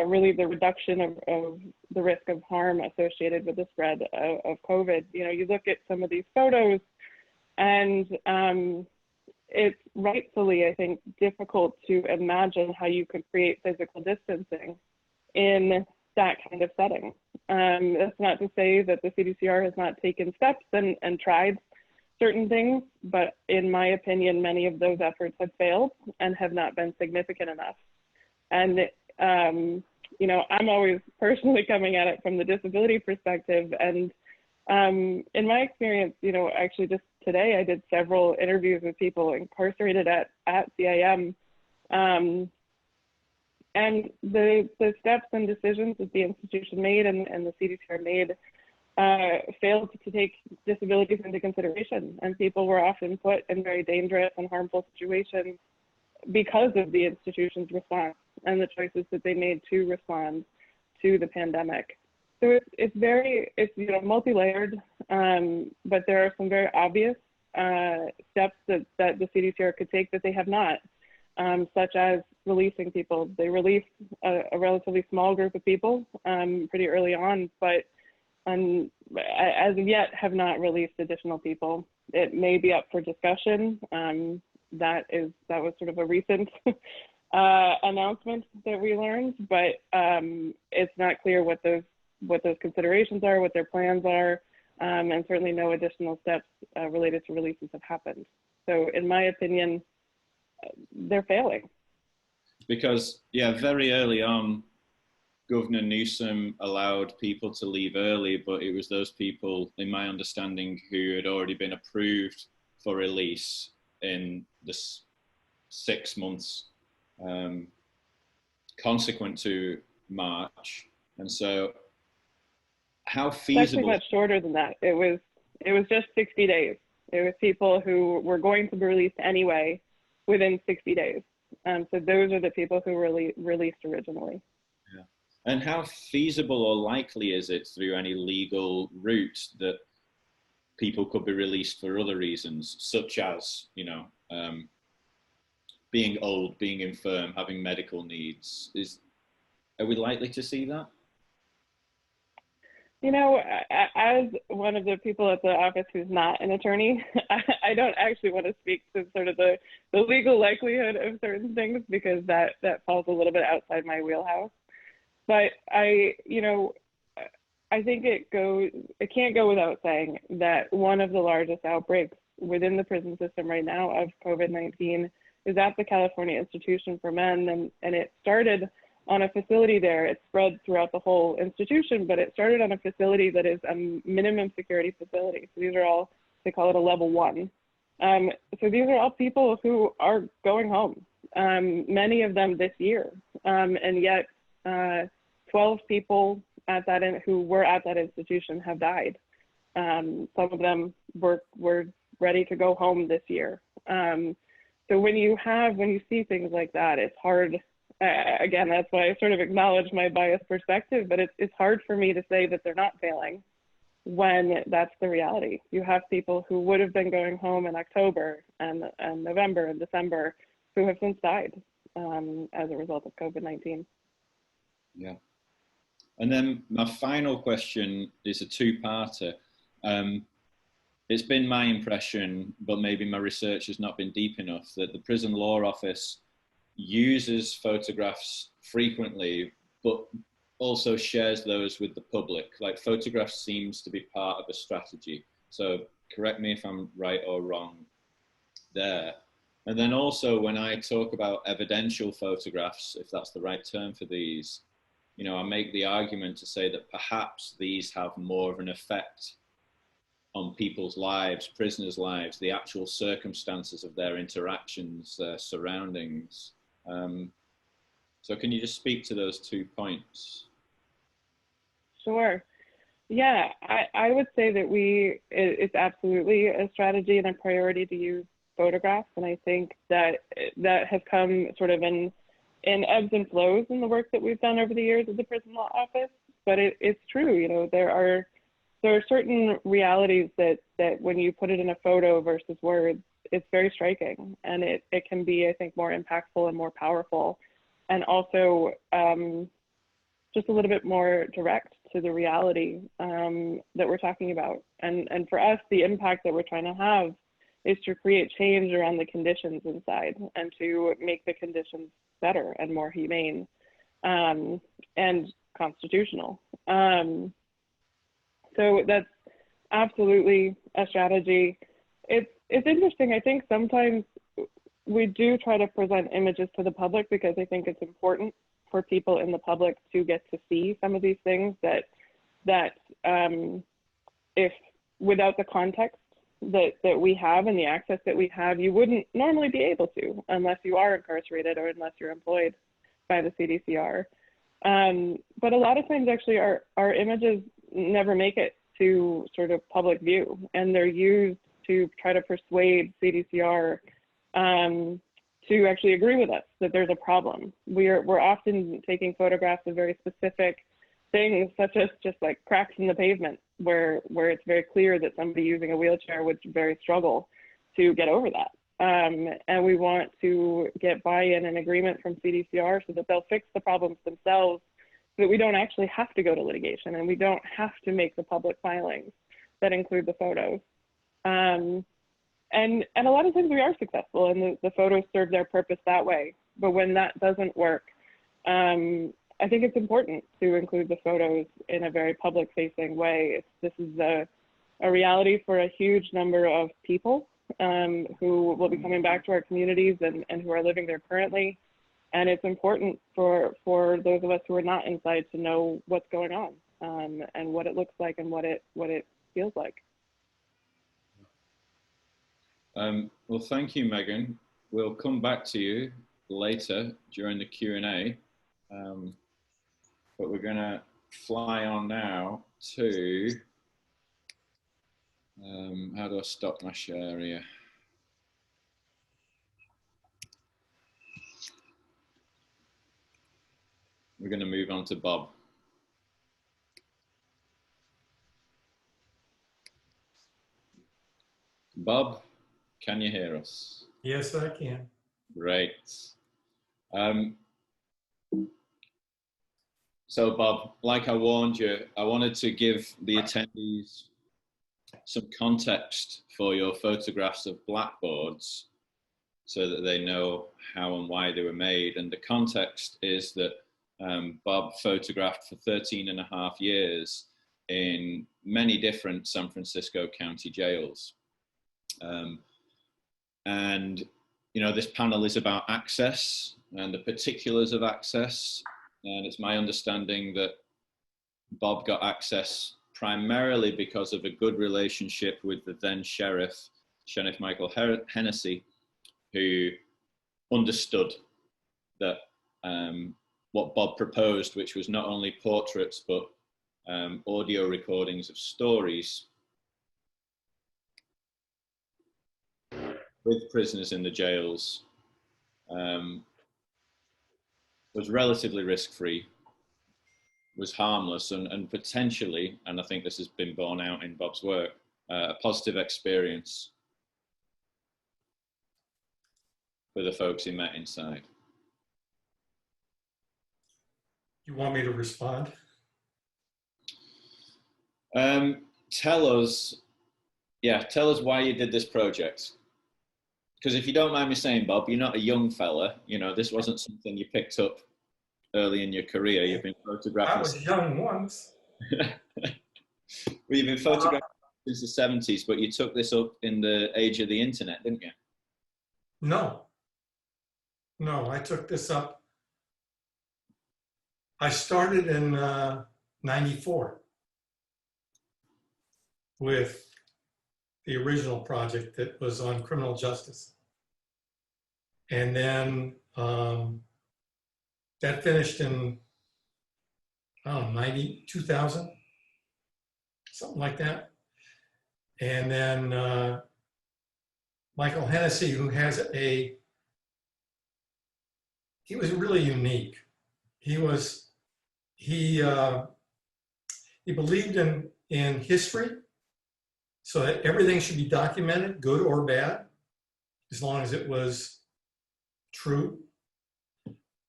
really the reduction of the risk of harm associated with the spread of COVID. You know, you look at some of these photos and it's rightfully, I think, difficult to imagine how you could create physical distancing in that kind of setting. That's not to say that the CDCR has not taken steps and tried certain things, but in my opinion, many of those efforts have failed and have not been significant enough. And, you know, I'm always personally coming at it from the disability perspective. And in my experience, you know, actually just today, I did several interviews with people incarcerated at CIM. And the steps and decisions that the institution made and the CDCR made failed to take disabilities into consideration. And people were often put in very dangerous and harmful situations because of the institution's response and the choices that they made to respond to the pandemic. So it's you know, multi-layered, but there are some very obvious steps that the CDCR could take that they have not, such as releasing people. They released a relatively small group of people pretty early on, but as of yet have not released additional people. It may be up for discussion. That was sort of a recent announcement that we learned, but it's not clear what those considerations are, what their plans are, and certainly no additional steps related to releases have happened. So in my opinion, they're failing. Because, yeah, very early on, Governor Newsom allowed people to leave early, but it was those people, in my understanding, who had already been approved for release in the 6 months consequent to March. And so how feasible? It's actually much shorter than that. It was just 60 days. It was people who were going to be released anyway within 60 days. So those are the people who were released originally. Yeah. And how feasible or likely is it through any legal route that people could be released for other reasons, such as, you know, being old, being infirm, having medical needs? Are we likely to see that? You know, as one of the people at the office who's not an attorney, I don't actually want to speak to sort of the legal likelihood of certain things, because that falls a little bit outside my wheelhouse. But I think it can't go without saying that one of the largest outbreaks within the prison system right now of COVID-19 is at the California Institution for Men, and it started on a facility there. It spread throughout the whole institution, but it started on a facility that is a minimum security facility. So these are all, they call it a level 1. So these are all people who are going home, many of them this year, and yet 12 people who were at that institution have died. Some of them were ready to go home this year. So when you see things like that, it's hard. Again, that's why I sort of acknowledge my biased perspective, but it's hard for me to say that they're not failing when that's the reality. You have people who would have been going home in October and November and December who have since died as a result of COVID-19. Yeah. And then my final question is a two-parter. It's been my impression, but maybe my research has not been deep enough, that the Prison Law Office uses photographs frequently, but also shares those with the public. Like, photographs seems to be part of a strategy. So correct me if I'm right or wrong there. And then also, when I talk about evidential photographs, if that's the right term for these, you know, I make the argument to say that perhaps these have more of an effect on people's lives, prisoners' lives, the actual circumstances of their interactions, their surroundings. So can you just speak to those 2 points? Sure. Yeah, I would say that it's absolutely a strategy and a priority to use photographs. And I think that has come sort of in ebbs and flows in the work that we've done over the years at the Prison Law Office. But it's true, you know, there are certain realities that when you put it in a photo versus words, it's very striking, and it can be, I think, more impactful and more powerful, and also just a little bit more direct to the reality that we're talking about. And for us, the impact that we're trying to have is to create change around the conditions inside and to make the conditions better and more humane and constitutional. So that's absolutely a strategy. It's interesting. I think sometimes we do try to present images to the public because I think it's important for people in the public to get to see some of these things that if without the context that we have and the access that we have, you wouldn't normally be able to unless you are incarcerated or unless you're employed by the CDCR. But a lot of times actually our images never make it to sort of public view, and they're used to try to persuade CDCR to actually agree with us that there's a problem. We're often taking photographs of very specific things, such as just like cracks in the pavement, where it's very clear that somebody using a wheelchair would very struggle to get over that. And we want to get buy-in and agreement from CDCR so that they'll fix the problems themselves, so that we don't actually have to go to litigation and we don't have to make the public filings that include the photos. And a lot of times we are successful and the photos serve their purpose that way. But when that doesn't work, I think it's important to include the photos in a very public facing way. This is a reality for a huge number of people who will be coming back to our communities and who are living there currently. And it's important for those of us who are not inside to know what's going on and what it looks like and what it feels like. Well, thank you, Megan. We'll come back to you later during the Q&A, but we're going to fly on now to, how do I stop my share here? We're we're going to move on to Bob. Bob, can you hear us? Yes, I can. Great. So Bob, like I warned you, I wanted to give the attendees some context for your photographs of blackboards so that they know how and why they were made. And the context is that Bob photographed for 13 and a half years in many different San Francisco County jails. And, you know, this panel is about access and the particulars of access. And it's my understanding that Bob got access primarily because of a good relationship with the then Sheriff Michael Hennessy, who understood that what Bob proposed, which was not only portraits, but audio recordings of stories with prisoners in the jails, was relatively risk-free, was harmless, and potentially, and I think this has been borne out in Bob's work, a positive experience for the folks he met inside. You want me to respond? Tell us why you did this project. Because if you don't mind me saying, Bob, you're not a young fella. You know, this wasn't something you picked up early in your career. You've been photographing. I was young once. Well, you've been photographing since the 70s, but you took this up in the age of the internet, didn't you? No, I took this up. I started in 94 with the original project that was on criminal justice. And then that finished in, I don't know, 2000, something like that. And then Michael Hennessy, who has he was really unique. He believed in history, so that everything should be documented, good or bad, as long as it was true.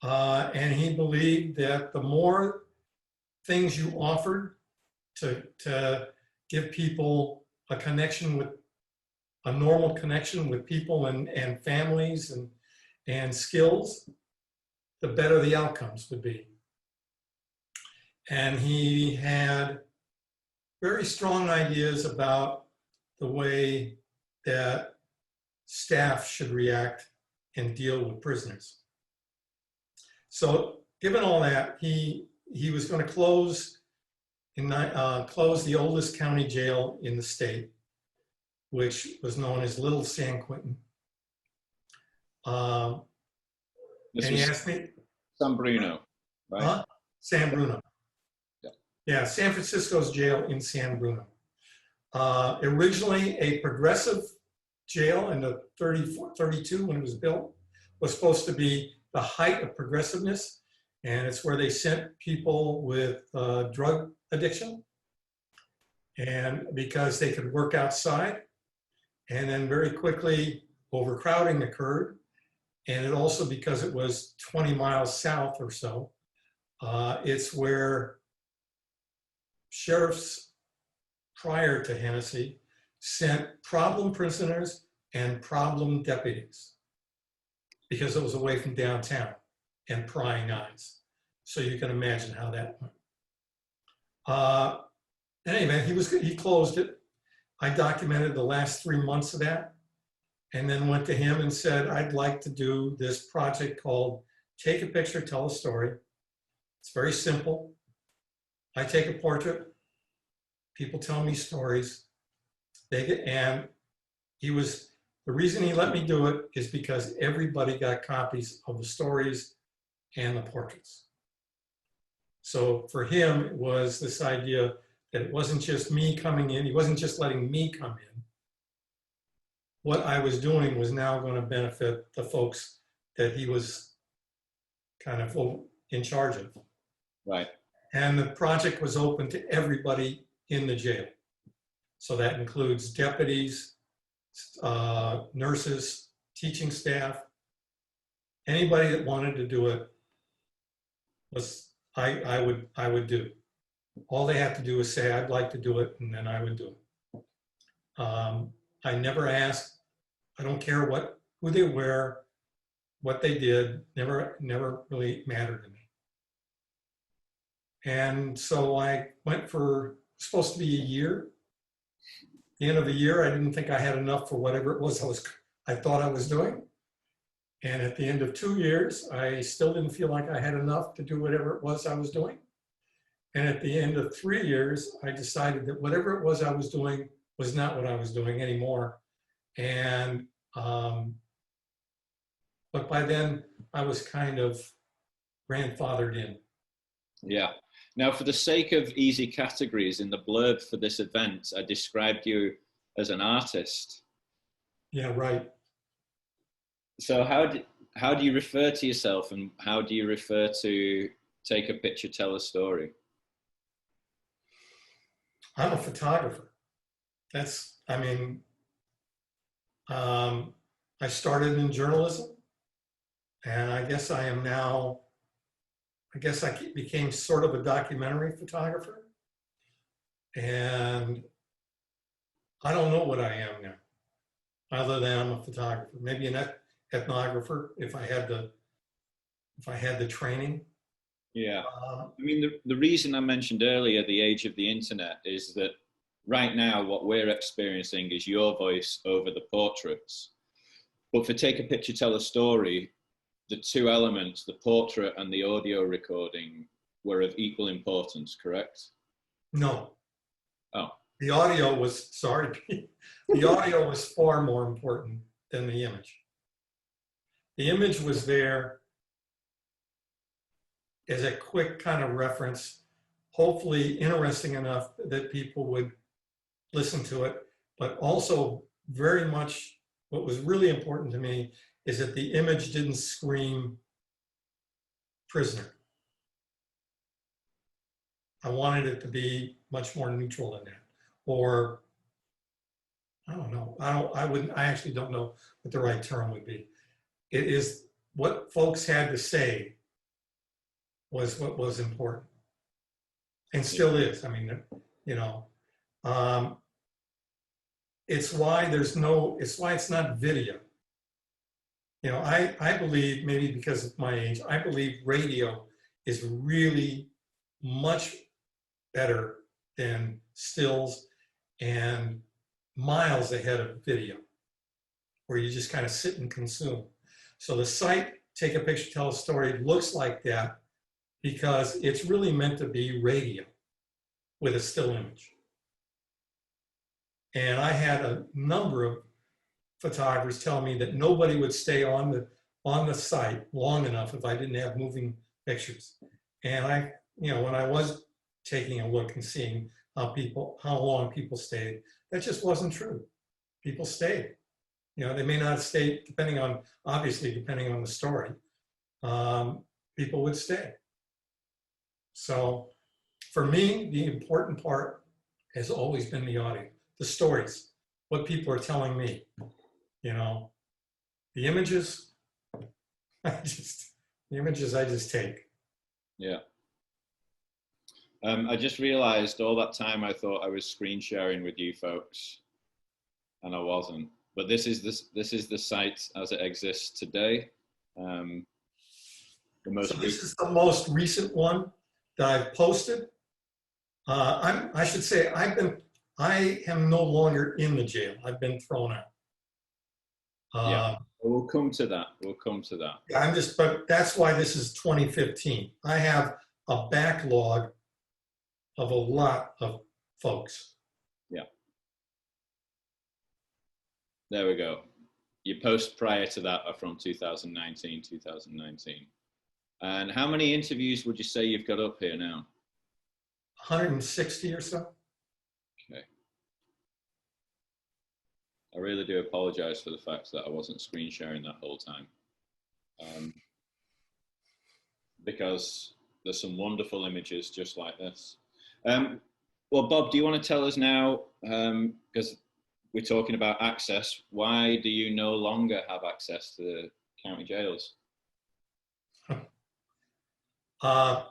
And he believed that the more things you offered to give people a connection with, a normal connection with people and families and skills, the better the outcomes would be. And he had very strong ideas about the way that staff should react and deal with prisoners. So given all that, he was going to close the oldest county jail in the state, which was known as Little San Quentin. And he asked me, San Bruno, right? huh? San Bruno. Yeah, San Francisco's jail in San Bruno. Originally a progressive jail in the 32 when it was built, was supposed to be the height of progressiveness. And it's where they sent people with drug addiction, and because they could work outside. And then very quickly overcrowding occurred. And it also, because it was 20 miles south or so, it's where sheriffs prior to Hennessy sent problem prisoners and problem deputies, because it was away from downtown and prying eyes. So you can imagine how that went. Anyway, he closed it. I documented the last 3 months of that, and then went to him and said, I'd like to do this project called Take a Picture, Tell a Story. It's very simple. I take a portrait, people tell me stories, and the reason he let me do it is because everybody got copies of the stories and the portraits. So for him, it was this idea that it wasn't just me coming in, he wasn't just letting me come in. What I was doing was now going to benefit the folks that he was kind of in charge of. Right. And the project was open to everybody in the jail. So that includes deputies, nurses, teaching staff, anybody that wanted to do it was, I would do. All they have to do is say, I'd like to do it, and then I would do it. I never asked, I don't care who they were, what they did, never really mattered to me. And so I went for, supposed to be a year. The end of the year, I didn't think I had enough for whatever it was I thought I was doing. And at the end of 2 years, I still didn't feel like I had enough to do whatever it was I was doing. And at the end of 3 years, I decided that whatever it was I was doing was not what I was doing anymore. And, but by then I was kind of grandfathered in. Yeah. Now, for the sake of easy categories, in the blurb for this event, I described you as an artist. Yeah, right. So how do you refer to yourself, and how do you refer to take a picture, tell a story? I'm a photographer. I mean, I started in journalism, and I guess I am now, I guess I became sort of a documentary photographer. And I don't know what I am now, other than I'm a photographer. Maybe an ethnographer if I had the training. Yeah. I mean, the reason I mentioned earlier the age of the internet is that right now what we're experiencing is your voice over the portraits. But for Take a Picture, Tell a Story, the two elements, the portrait and the audio recording, were of equal importance, correct? No. Oh. The audio was, sorry, the audio was far more important than the image. The image was there as a quick kind of reference, hopefully interesting enough that people would listen to it, but also very much what was really important to me is that the image didn't scream prisoner. I wanted it to be much more neutral than that. Or, I don't know, I actually don't know what the right term would be. It is what folks had to say was what was important, and still is. I mean, you know, it's why it's not video. You know, I believe, maybe because of my age, I believe radio is really much better than stills and miles ahead of video, where you just kind of sit and consume. So the site, Take a Picture, Tell a Story, looks like that because it's really meant to be radio with a still image. And I had a number of photographers tell me that nobody would stay on the site long enough if I didn't have moving pictures. And I, you know, when I was taking a look and seeing how long people stayed, that just wasn't true. People stayed. You know, they may not have stayed, obviously depending on the story, people would stay. So for me, the important part has always been the audio, the stories, what people are telling me. You know, the images, I just take. Yeah. I just realized all that time I thought I was screen sharing with you folks, and I wasn't. But this is the site as it exists today. This is the most recent one that I've posted. I should say I am no longer in the jail. I've been thrown out. Yeah, we'll come to that. We'll come to that. But that's why this is 2015. I have a backlog of a lot of folks. Yeah. There we go. Your posts prior to that are from 2019. And how many interviews would you say you've got up here now? 160 or so. Okay. I really do apologize for the fact that I wasn't screen sharing that whole time. Because there's some wonderful images just like this. Well, Bob, do you want to tell us now, because we're talking about access, why do you no longer have access to the county jails? I'm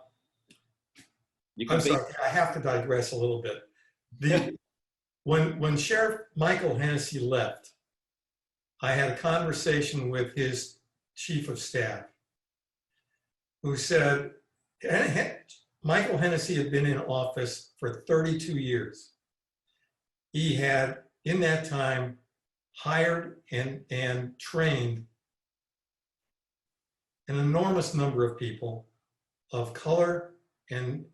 sorry, I have to digress a little bit. When Sheriff Michael Hennessy left, I had a conversation with his chief of staff, who said, Michael Hennessy had been in office for 32 years. He had, in that time, hired and trained an enormous number of people of color and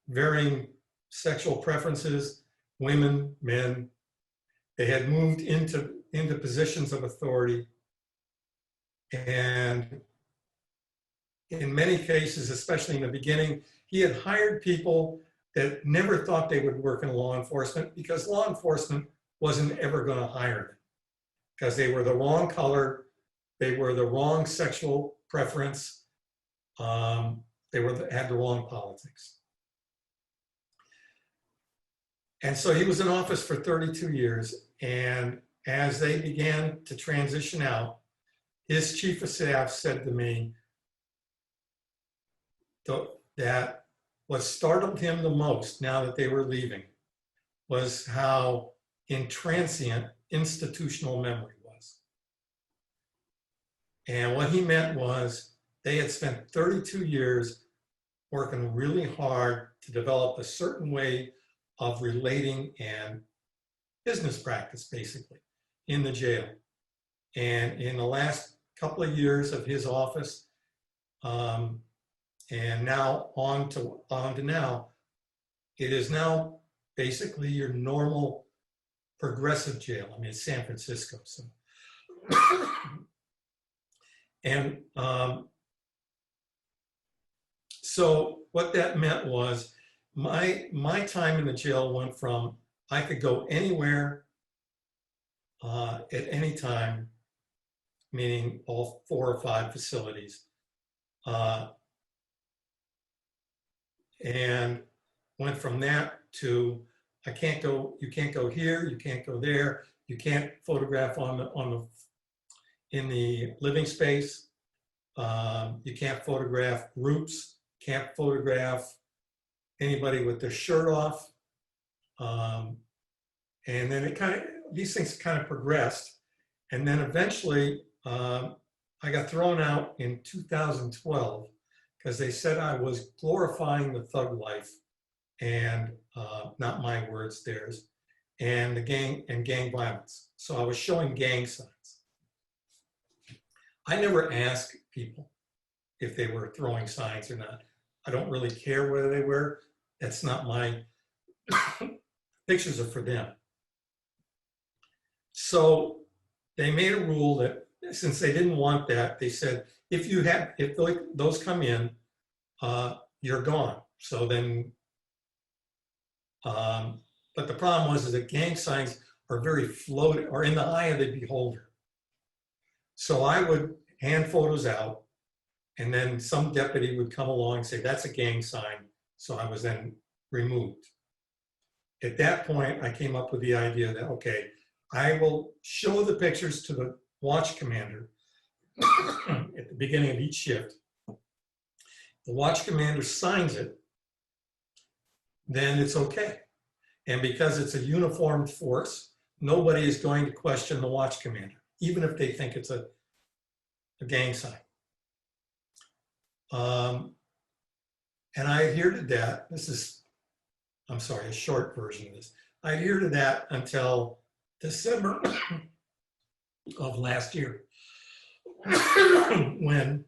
varying sexual preferences, women, men. They had moved into positions of authority. And in many cases, especially in the beginning, he had hired people that never thought they would work in law enforcement because law enforcement wasn't ever going to hire them because they were the wrong color, they were the wrong sexual preference, they had the wrong politics. And so he was in office for 32 years, and as they began to transition out, his chief of staff said to me that what startled him the most now that they were leaving was how intransient institutional memory was. And what he meant was they had spent 32 years working really hard to develop a certain way of relating and business practice, basically, in the jail. And in the last couple of years of his office, and now on to now, it is now basically your normal progressive jail. I mean, it's San Francisco, so. And so what that meant was my time in the jail went from I could go anywhere at any time, meaning all 4 or 5 facilities, and went from that to you can't go here, you can't go there, you can't photograph in the living space, you can't photograph groups, can't photograph anybody with their shirt off, and then these things kind of progressed, and then eventually I got thrown out in 2012 because they said I was glorifying the thug life, and not my words, theirs, and the gang violence. So I was showing gang signs. I never asked people if they were throwing signs or not. I don't really care whether they were. That's not my pictures are for them. So they made a rule that since they didn't want that, they said, if those come in, you're gone. So then, but the problem was that gang signs are very floating, or in the eye of the beholder. So I would hand photos out, and then some deputy would come along and say, that's a gang sign. So I was then removed. At that point, I came up with the idea that, okay, I will show the pictures to the watch commander at the beginning of each shift. The watch commander signs it, then it's okay. And because it's a uniformed force, nobody is going to question the watch commander, even if they think it's a gang sign. And I adhered to that. This is, I'm sorry, a short version of this. I adhered to that until December of last year, when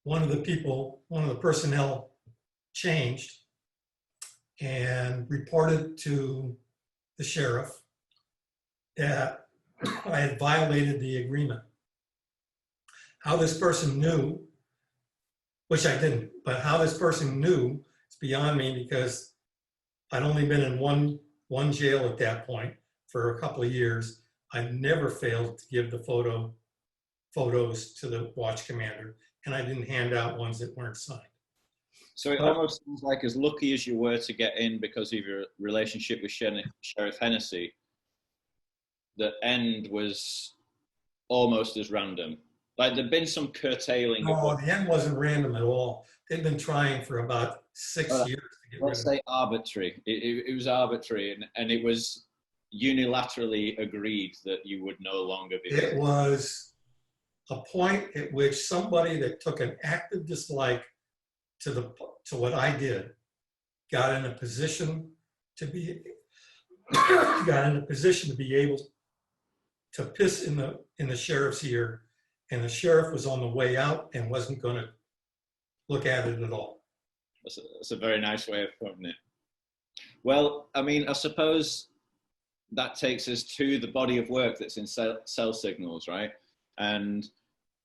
one of the personnel changed and reported to the sheriff that I had violated the agreement. How this person knew, which I didn't, but how this person knew is beyond me, because I'd only been in one jail at that point for a couple of years. I never failed to give the photos to the watch commander, and I didn't hand out ones that weren't signed. So it almost seems like, as lucky as you were to get in because of your relationship with Sheriff Hennessy, the end was almost as random. Like, there'd been some curtailing. No, the end wasn't random at all. They'd been trying for about 6 years to get rid Let's of it. say arbitrary. It was arbitrary, and it was unilaterally agreed that you would no longer be. It was a point at which somebody that took an active dislike to what I did got in a position to be able to piss in the sheriff's ear, and the sheriff was on the way out and wasn't going to look at it at all. That's a very nice way of putting it. Well, I mean, I suppose that takes us to the body of work that's in cell signals, right? And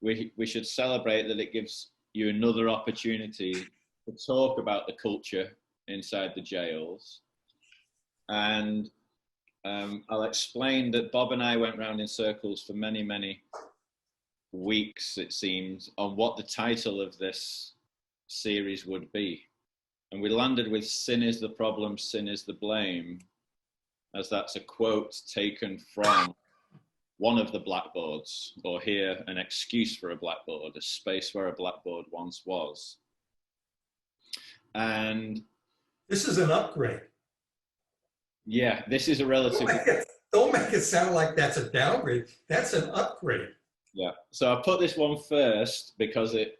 we should celebrate that it gives you another opportunity to talk about the culture inside the jails. And I'll explain that Bob and I went round in circles for many, many weeks, it seems, on what the title of this series would be. And we landed with "Sin is the problem, sin is the blame," as that's a quote taken from one of the blackboards, or here, an excuse for a blackboard, a space where a blackboard once was. And this is an upgrade. Yeah, this is a relative. Don't make it sound like that's a downgrade. That's an upgrade. Yeah, so I put this one first because it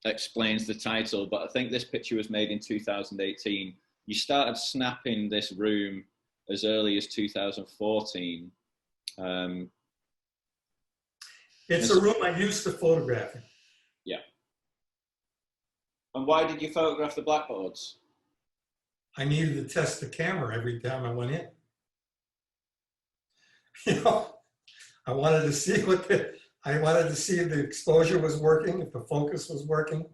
explains the title, but I think this picture was made in 2018. You started snapping this room as early as 2014. It's a room I used to photograph in. Yeah. And why did you photograph the blackboards? I needed to test the camera every time I went in. You know, I wanted to see if the exposure was working, if the focus was working.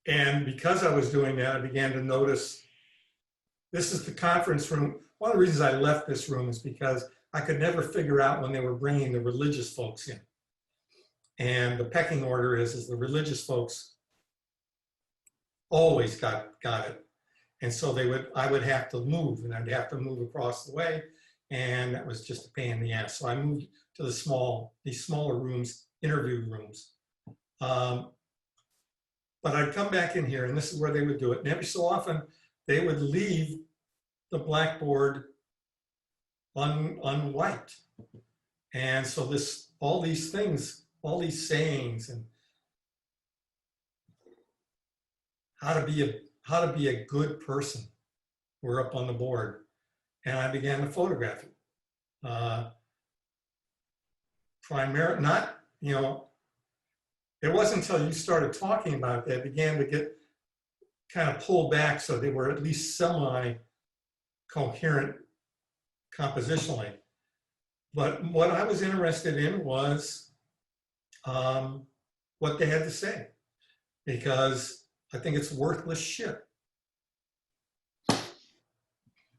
And because I was doing that, I began to notice, this is the conference room. One of the reasons I left this room is because I could never figure out when they were bringing the religious folks in. And the pecking order is the religious folks always got it. And so I would have to move, and I'd have to move across the way. And that was just a pain in the ass. So I moved to these smaller rooms, interview rooms. But I'd come back in here, and this is where they would do it. And every so often, they would leave the blackboard unwiped. And so all these things, all these sayings, and how to be a good person were up on the board. And I began to photograph it. Primarily, not, you know, it wasn't until you started talking about it that I began to get kind of pulled back so they were at least semi-coherent compositionally. But what I was interested in was what they had to say, because I think it's worthless shit.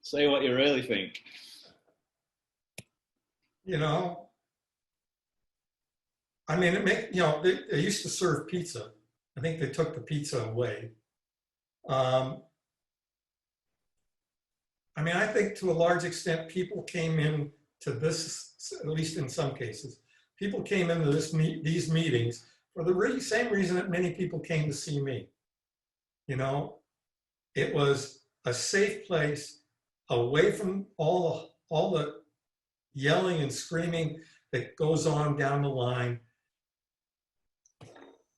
Say what you really think. You know, I mean, they used to serve pizza. I think they took the pizza away. I mean, I think to a large extent, people came in to this, at least in some cases, people came into these meetings for the same reason that many people came to see me. You know, it was a safe place, away from all the yelling and screaming that goes on down the line.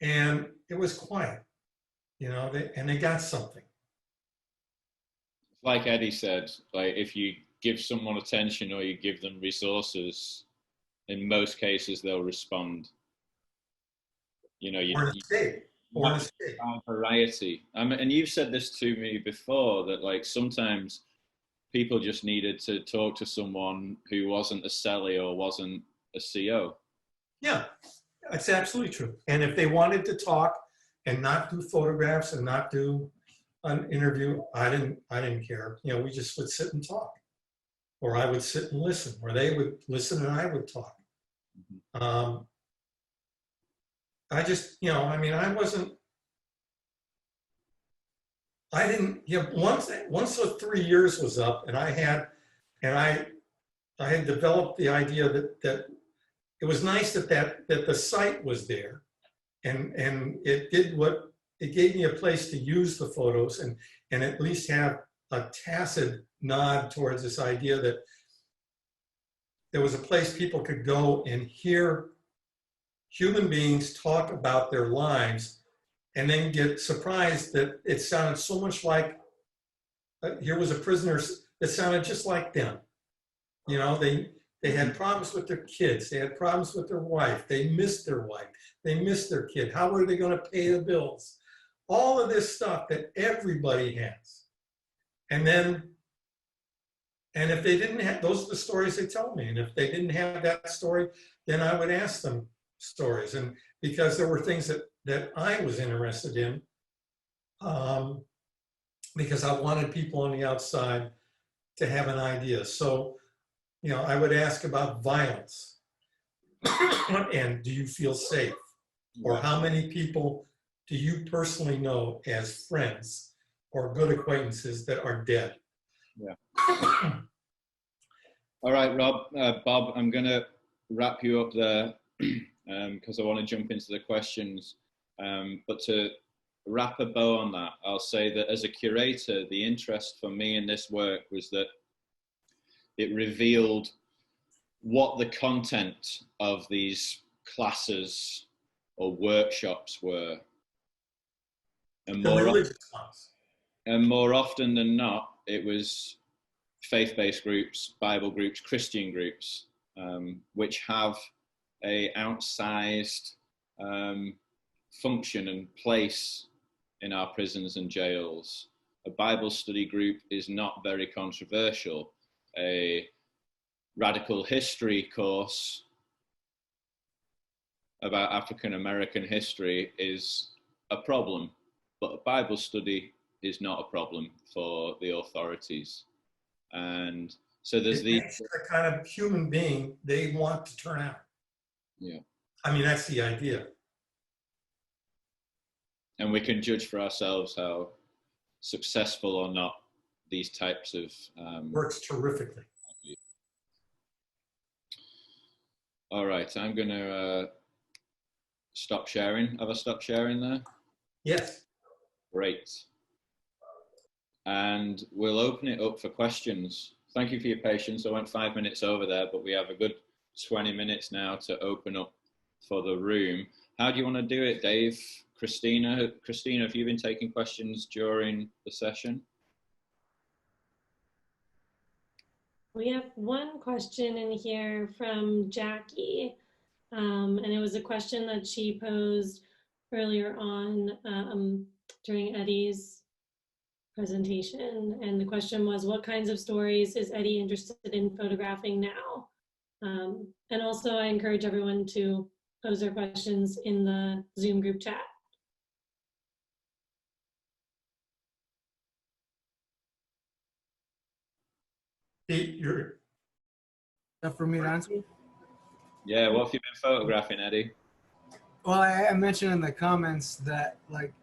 And it was quiet, you know, and they got something. Like Eddie said, like, if you give someone attention or you give them resources, in most cases they'll respond. You know, Or an escape. Variety. And you've said this to me before, that like sometimes people just needed to talk to someone who wasn't a cellie or wasn't a CO. Yeah, that's absolutely true. And if they wanted to talk and not do photographs and not do an interview, I didn't care. You know, we just would sit and talk, or I would sit and listen, or they would listen and I would talk. I just, you know, I mean, I didn't, you know, once the 3 years was up and I had developed the idea that it was nice that the site was there, and it did what, it gave me a place to use the photos and at least have a tacit nod towards this idea that there was a place people could go and hear human beings talk about their lives and then get surprised that it sounded so much like, here was a prisoner that sounded just like them. You know, they had problems with their kids. They had problems with their wife. They missed their wife. They missed their kid. How were they going to pay the bills? All of this stuff that everybody has. And if they didn't have, those are the stories they tell me. And if they didn't have that story, then I would ask them stories. And because there were things that I was interested in, because I wanted people on the outside to have an idea. So, you know, I would ask about violence and do you feel safe? Or how many people do you personally know as friends or good acquaintances that are dead? Yeah. All right, Bob, I'm going to wrap you up there because I want to jump into the questions. But to wrap a bow on that, I'll say that as a curator, the interest for me in this work was that it revealed what the content of these classes or workshops were. And more often than not, it was faith-based groups, Bible groups, Christian groups, which have a outsized function and place in our prisons and jails. A Bible study group is not very controversial. A radical history course about African American history is a problem, but a Bible study is not a problem for the authorities. And so there's the kind of human being they want to turn out. Yeah. I mean, that's the idea. And we can judge for ourselves how successful or not these types of works terrifically. All right, I'm going to stop sharing. Have I stopped sharing there? Yes. Great. And we'll open it up for questions. Thank you for your patience. I went 5 minutes over there, but we have a good 20 minutes now to open up for the room. How do you want to do it, Dave? Christina, have you been taking questions during the session? We have one question in here from Jackie, and it was a question that she posed earlier on during Eddie's presentation. And the question was, what kinds of stories is Eddie interested in photographing now? And also I encourage everyone to pose their questions in the Zoom group chat. Pete, Is that for me to answer? Yeah, what have you been photographing, Eddie? Well, I mentioned in the comments that like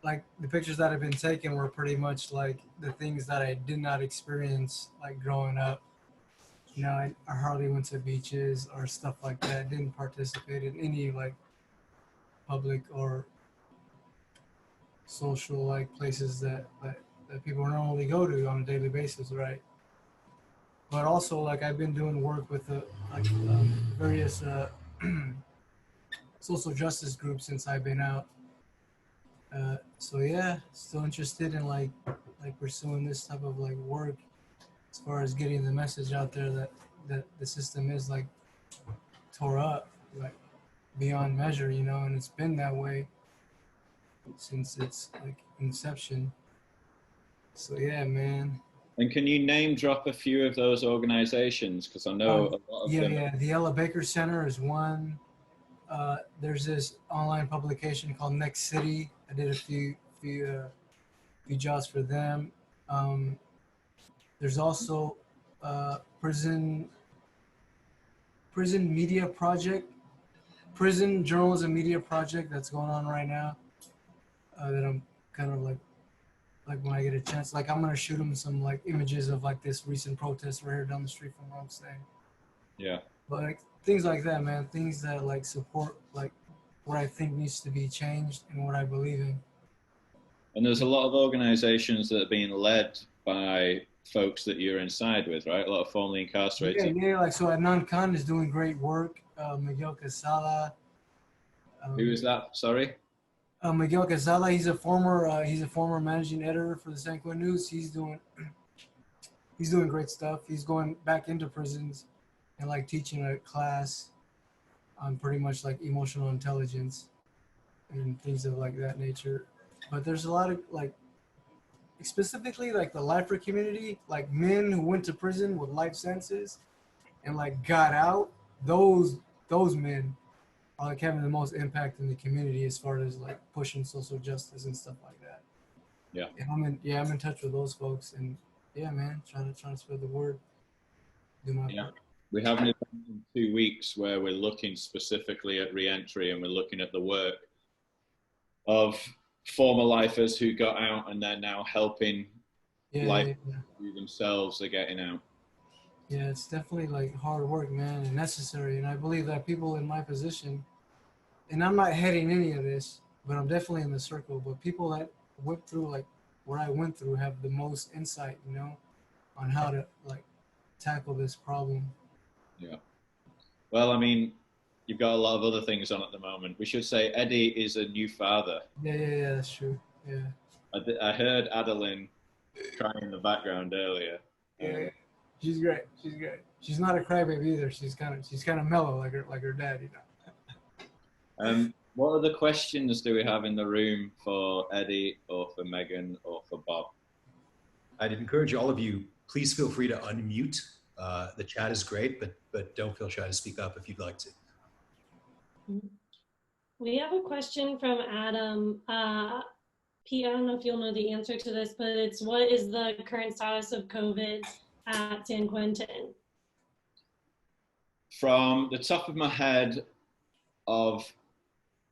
the pictures that have been taken were pretty much like the things that I did not experience like growing up. You know, I hardly went to beaches or stuff like that. I didn't participate in any like public or social like places that people normally go to on a daily basis, right? But also like I've been doing work with various social justice groups since I've been out. So yeah, still interested in like pursuing this type of like work as far as getting the message out there that the system is like tore up like beyond measure, you know, and it's been that way since its like inception. So yeah, man. And can you name drop a few of those organizations? Because I know a lot of them. Yeah. The Ella Baker Center is one. There's this online publication called Next City. I did a few jobs for them. There's also prison prison media project, prison journalism media project that's going on right now. That I'm kind of like when I get a chance, like I'm gonna shoot them some like images of like this recent protest right here down the street from where I'm staying. Yeah. But like things like that, man, things that like support like what I think needs to be changed and what I believe in. And there's a lot of organizations that are being led by folks that you're inside with, right? A lot of formerly incarcerated. Yeah, like so Adnan Khan is doing great work. Miguel Casala. Who is that? Sorry? Miguel Casala, he's a former managing editor for the San Quentin News. He's doing great stuff. He's going back into prisons and like teaching a class on pretty much like emotional intelligence and things of like that nature. But there's a lot of like, specifically like the lifer community, like men who went to prison with life sentences and like got out. Those men are like having the most impact in the community as far as like pushing social justice and stuff like that. Yeah. And I'm in touch with those folks, and yeah, man, trying to spread the word. Do my part. We have an event in 2 weeks where we're looking specifically at re-entry, and we're looking at the work of former lifers who got out and they're now helping who themselves are getting out. Yeah, it's definitely like hard work, man, and necessary. And I believe that people in my position, and I'm not heading any of this, but I'm definitely in the circle. But people that went through like what I went through have the most insight, you know, on how to like tackle this problem. Yeah. Well, I mean, you've got a lot of other things on at the moment. We should say Eddie is a new father. Yeah, that's true. Yeah. I heard Adeline crying in the background earlier. Yeah. She's great. She's not a crybaby either. She's kind of mellow like her dad, you know. What other questions do we have in the room for Eddie or for Megan or for Bob? I'd encourage all of you, please feel free to unmute. The chat is great, but don't feel shy to speak up if you'd like to. We have a question from Adam. Pete, I don't know if you'll know the answer to this, but it's what is the current status of COVID at San Quentin? From the top of my head of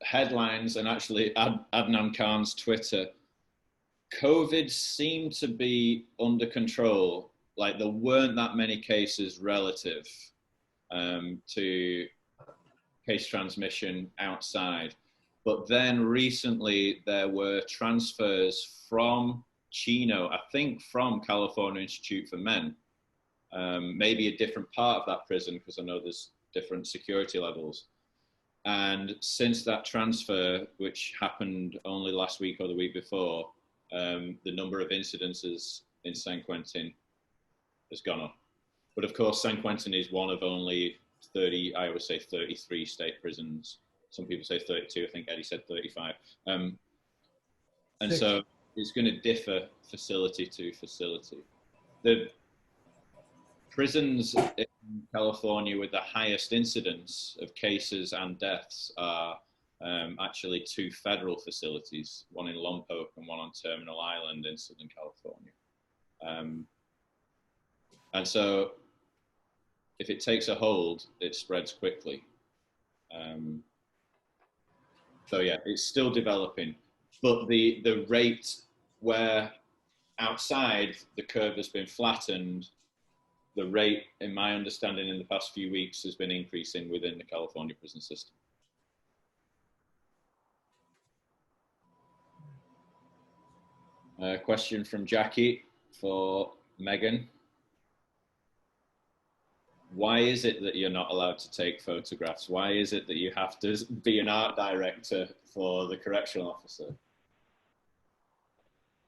headlines and actually Adnan Khan's Twitter, COVID seemed to be under control. Like there weren't that many cases relative to case transmission outside. But then recently there were transfers from Chino, I think from California Institute for Men, maybe a different part of that prison because I know there's different security levels. And since that transfer, which happened only last week or the week before, the number of incidences in San Quentin has gone up. But of course, San Quentin is one of only 30, I would say 33 state prisons. Some people say 32, I think Eddie said 35. And so it's going to differ facility to facility. The prisons in California with the highest incidence of cases and deaths are actually two federal facilities, one in Lompoc and one on Terminal Island in Southern California. And so if it takes a hold, it spreads quickly. So yeah, it's still developing, but the rate where outside the curve has been flattened, the rate, in my understanding, in the past few weeks has been increasing within the California prison system. A question from Jackie for Megan. Why is it that you're not allowed to take photographs? Why is it that you have to be an art director for the correctional officer?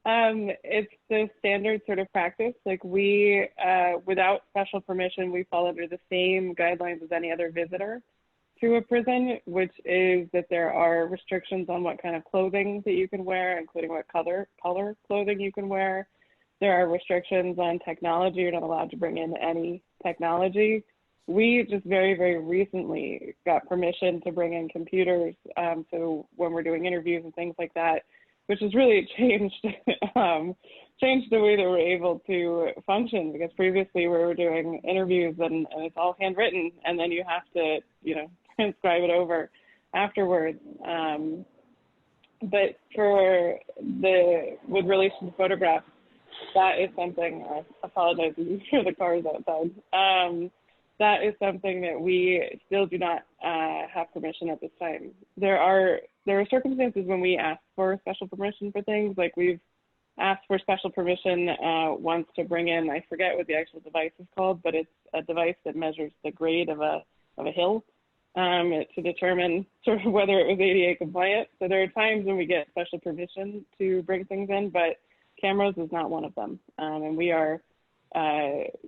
It's the standard sort of practice. Like we, without special permission, we fall under the same guidelines as any other visitor to a prison, which is that there are restrictions on what kind of clothing that you can wear, including what color clothing you can wear. There are restrictions on technology. You're not allowed to bring in any technology. We just very, very recently got permission to bring in computers. So when we're doing interviews and things like that, which has really changed changed the way that we're able to function, because previously we were doing interviews and it's all handwritten, and then you have to, you know, transcribe it over afterwards. But with relation to photographs, that is something, I apologize if you hear the cars outside. That is something that we still do not have permission at this time. There are circumstances when we ask for special permission for things, like we've asked for special permission once to bring in, I forget what the actual device is called, but it's a device that measures the grade of a hill to determine sort of whether it was ADA compliant. So there are times when we get special permission to bring things in, but cameras is not one of them. And we are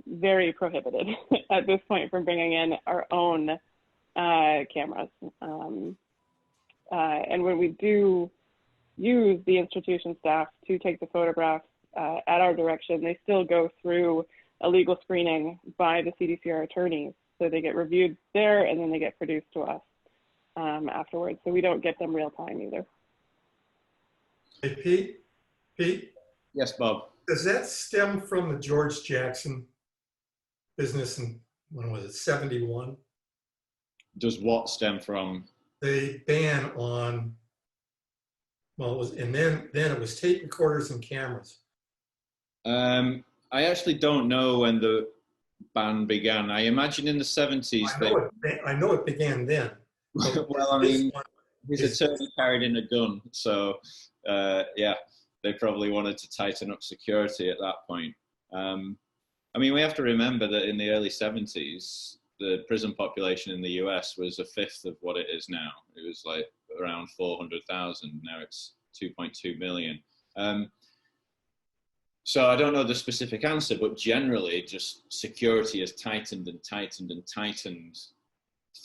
very prohibited at this point from bringing in our own cameras. And when we do use the institution staff to take the photographs at our direction, they still go through a legal screening by the CDCR attorneys. So they get reviewed there and then they get produced to us afterwards. So we don't get them real time either. Hey, Pete? Yes, Bob. Does that stem from the George Jackson business in, when was it, 71? Does what stem from? The ban on, well, it was, and then it was tape recorders and cameras. I actually don't know when the ban began. I imagine in the 70s. I know it began then. Well, I mean, his attorney carried in a gun, so yeah, they probably wanted to tighten up security at that point. I mean, we have to remember that in the early 70s, the prison population in the US was a fifth of what it is now. It was like around 400,000. Now it's 2.2 million. So I don't know the specific answer, but generally just security has tightened and tightened and tightened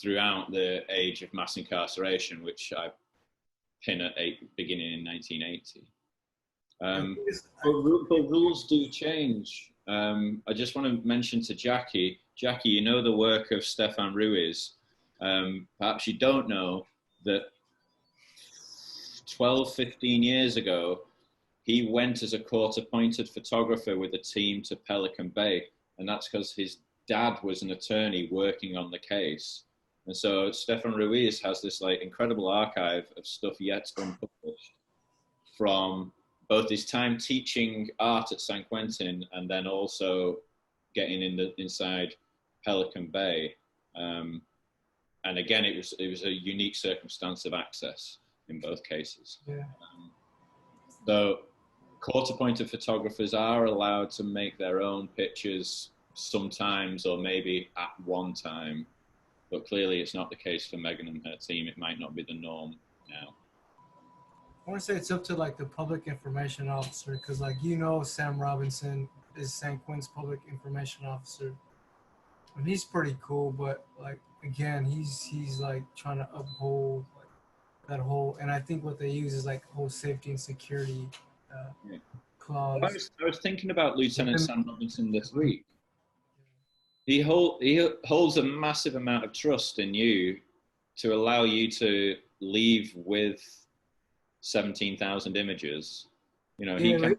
throughout the age of mass incarceration, which I pin at beginning in 1980. But rules do change. I just want to mention to Jackie, you know the work of Stefan Ruiz. Perhaps you don't know that 12, 15 years ago, he went as a court-appointed photographer with a team to Pelican Bay, and that's because his dad was an attorney working on the case. And so Stefan Ruiz has this like incredible archive of stuff yet unpublished from both his time teaching art at San Quentin and then also getting inside Pelican Bay. And again, it was a unique circumstance of access in both cases. Yeah. So court-appointed photographers are allowed to make their own pictures sometimes, or maybe at one time, but clearly it's not the case for Megan and her team. It might not be the norm now. I want to say it's up to like the public information officer, because like, you know, Sam Robinson is San Quentin's public information officer, and he's pretty cool, but like, again, he's like trying to uphold like that whole, and I think what they use is like whole safety and security clause. I was thinking about Lieutenant Sam Robinson this week. He holds a massive amount of trust in you to allow you to leave with 17,000 images. You know, yeah,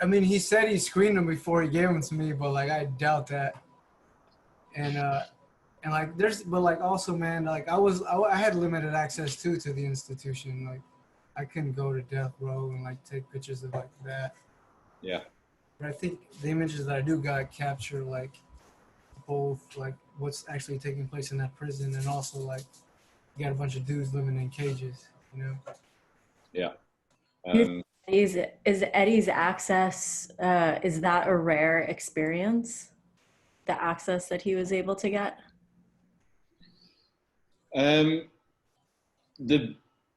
I mean, he said he screened them before he gave them to me, but like, I doubt that. And like, but like also, man, like I had limited access to the institution. Like, I couldn't go to death row and like take pictures of like that. Yeah. But I think the images that I do got capture like both like what's actually taking place in that prison, and also like you got a bunch of dudes living in cages, you know? Yeah. Is Eddie's access, is that a rare experience? The access that he was able to get? The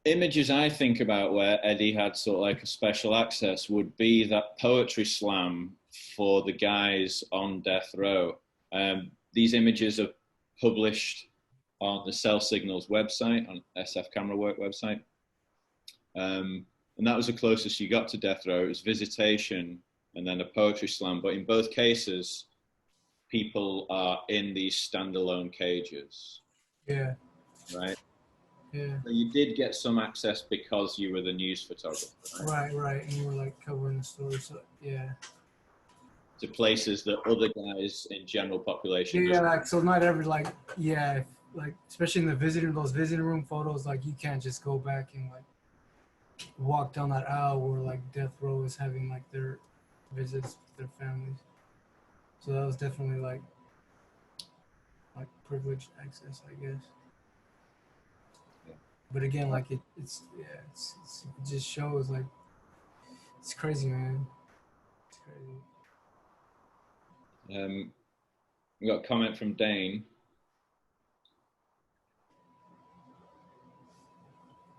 images I think about where Eddie had sort of like a special access would be that poetry slam for the guys on death row. These images are published on the Cell Signals website, on SF Camera Work website. And that was the closest you got to death row. It was visitation and then a poetry slam. But in both cases, people are in these standalone cages. Yeah. Right? Yeah. So you did get some access because you were the news photographer, right? Right. And you were like covering the story. So yeah. To places that other guys in general population Yeah, just, like so not every like like especially in those visiting room photos, like you can't just go back and like walk down that aisle where like death row is having like their visits with their families. So that was definitely like privileged access, I guess. Yeah. But again, like it just shows like it's crazy, man. It's crazy. we got a comment from Dane.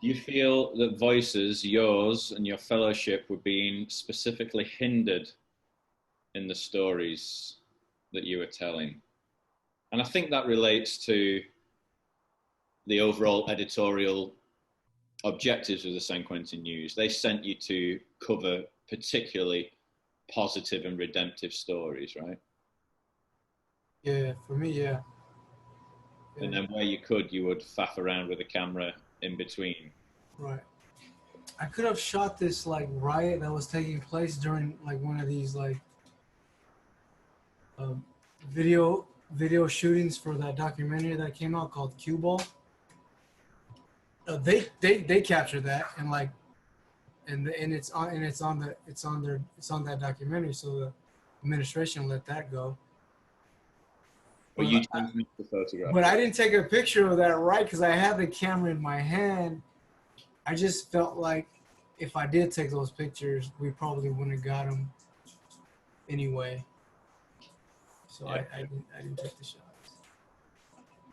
Do you feel that voices, yours and your fellowship, were being specifically hindered in the stories that you were telling? And I think that relates to the overall editorial objectives of the San Quentin News. They sent you to cover particularly positive and redemptive stories, right? Yeah, for me, yeah. And then where you could, you would faff around with a camera in between. Right. I could have shot this like riot that was taking place during like one of these like video shootings for that documentary that came out called Cue Ball. They captured that and like and it's on that documentary, so the administration let that go. Or you chose not to photograph. But I didn't take a picture of that, right? Because I had the camera in my hand. I just felt like if I did take those pictures, we probably wouldn't have got them anyway. So yeah. I didn't take the shots.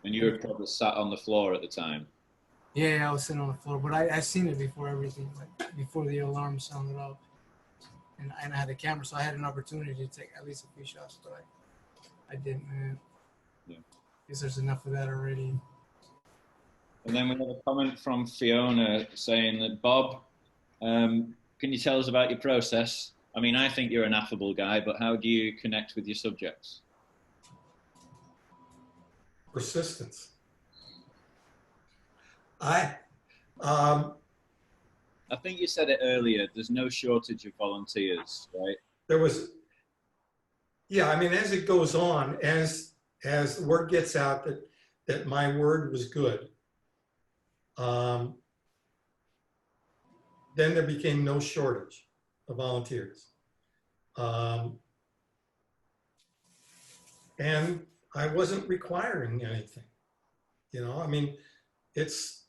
And you were probably sat on the floor at the time. Yeah, I was sitting on the floor, but I seen it before everything, like before the alarm sounded off, and I had the camera, so I had an opportunity to take at least a few shots, but I didn't, man. Yeah. Guess there's enough of that already. And then we have a comment from Fiona saying that, Bob, can you tell us about your process? I mean, I think you're an affable guy, but how do you connect with your subjects? Persistence. I think you said it earlier, there's no shortage of volunteers, right? There was, yeah, I mean, as it goes on, as the word gets out that my word was good, then there became no shortage of volunteers. And I wasn't requiring anything, you know, I mean, it's,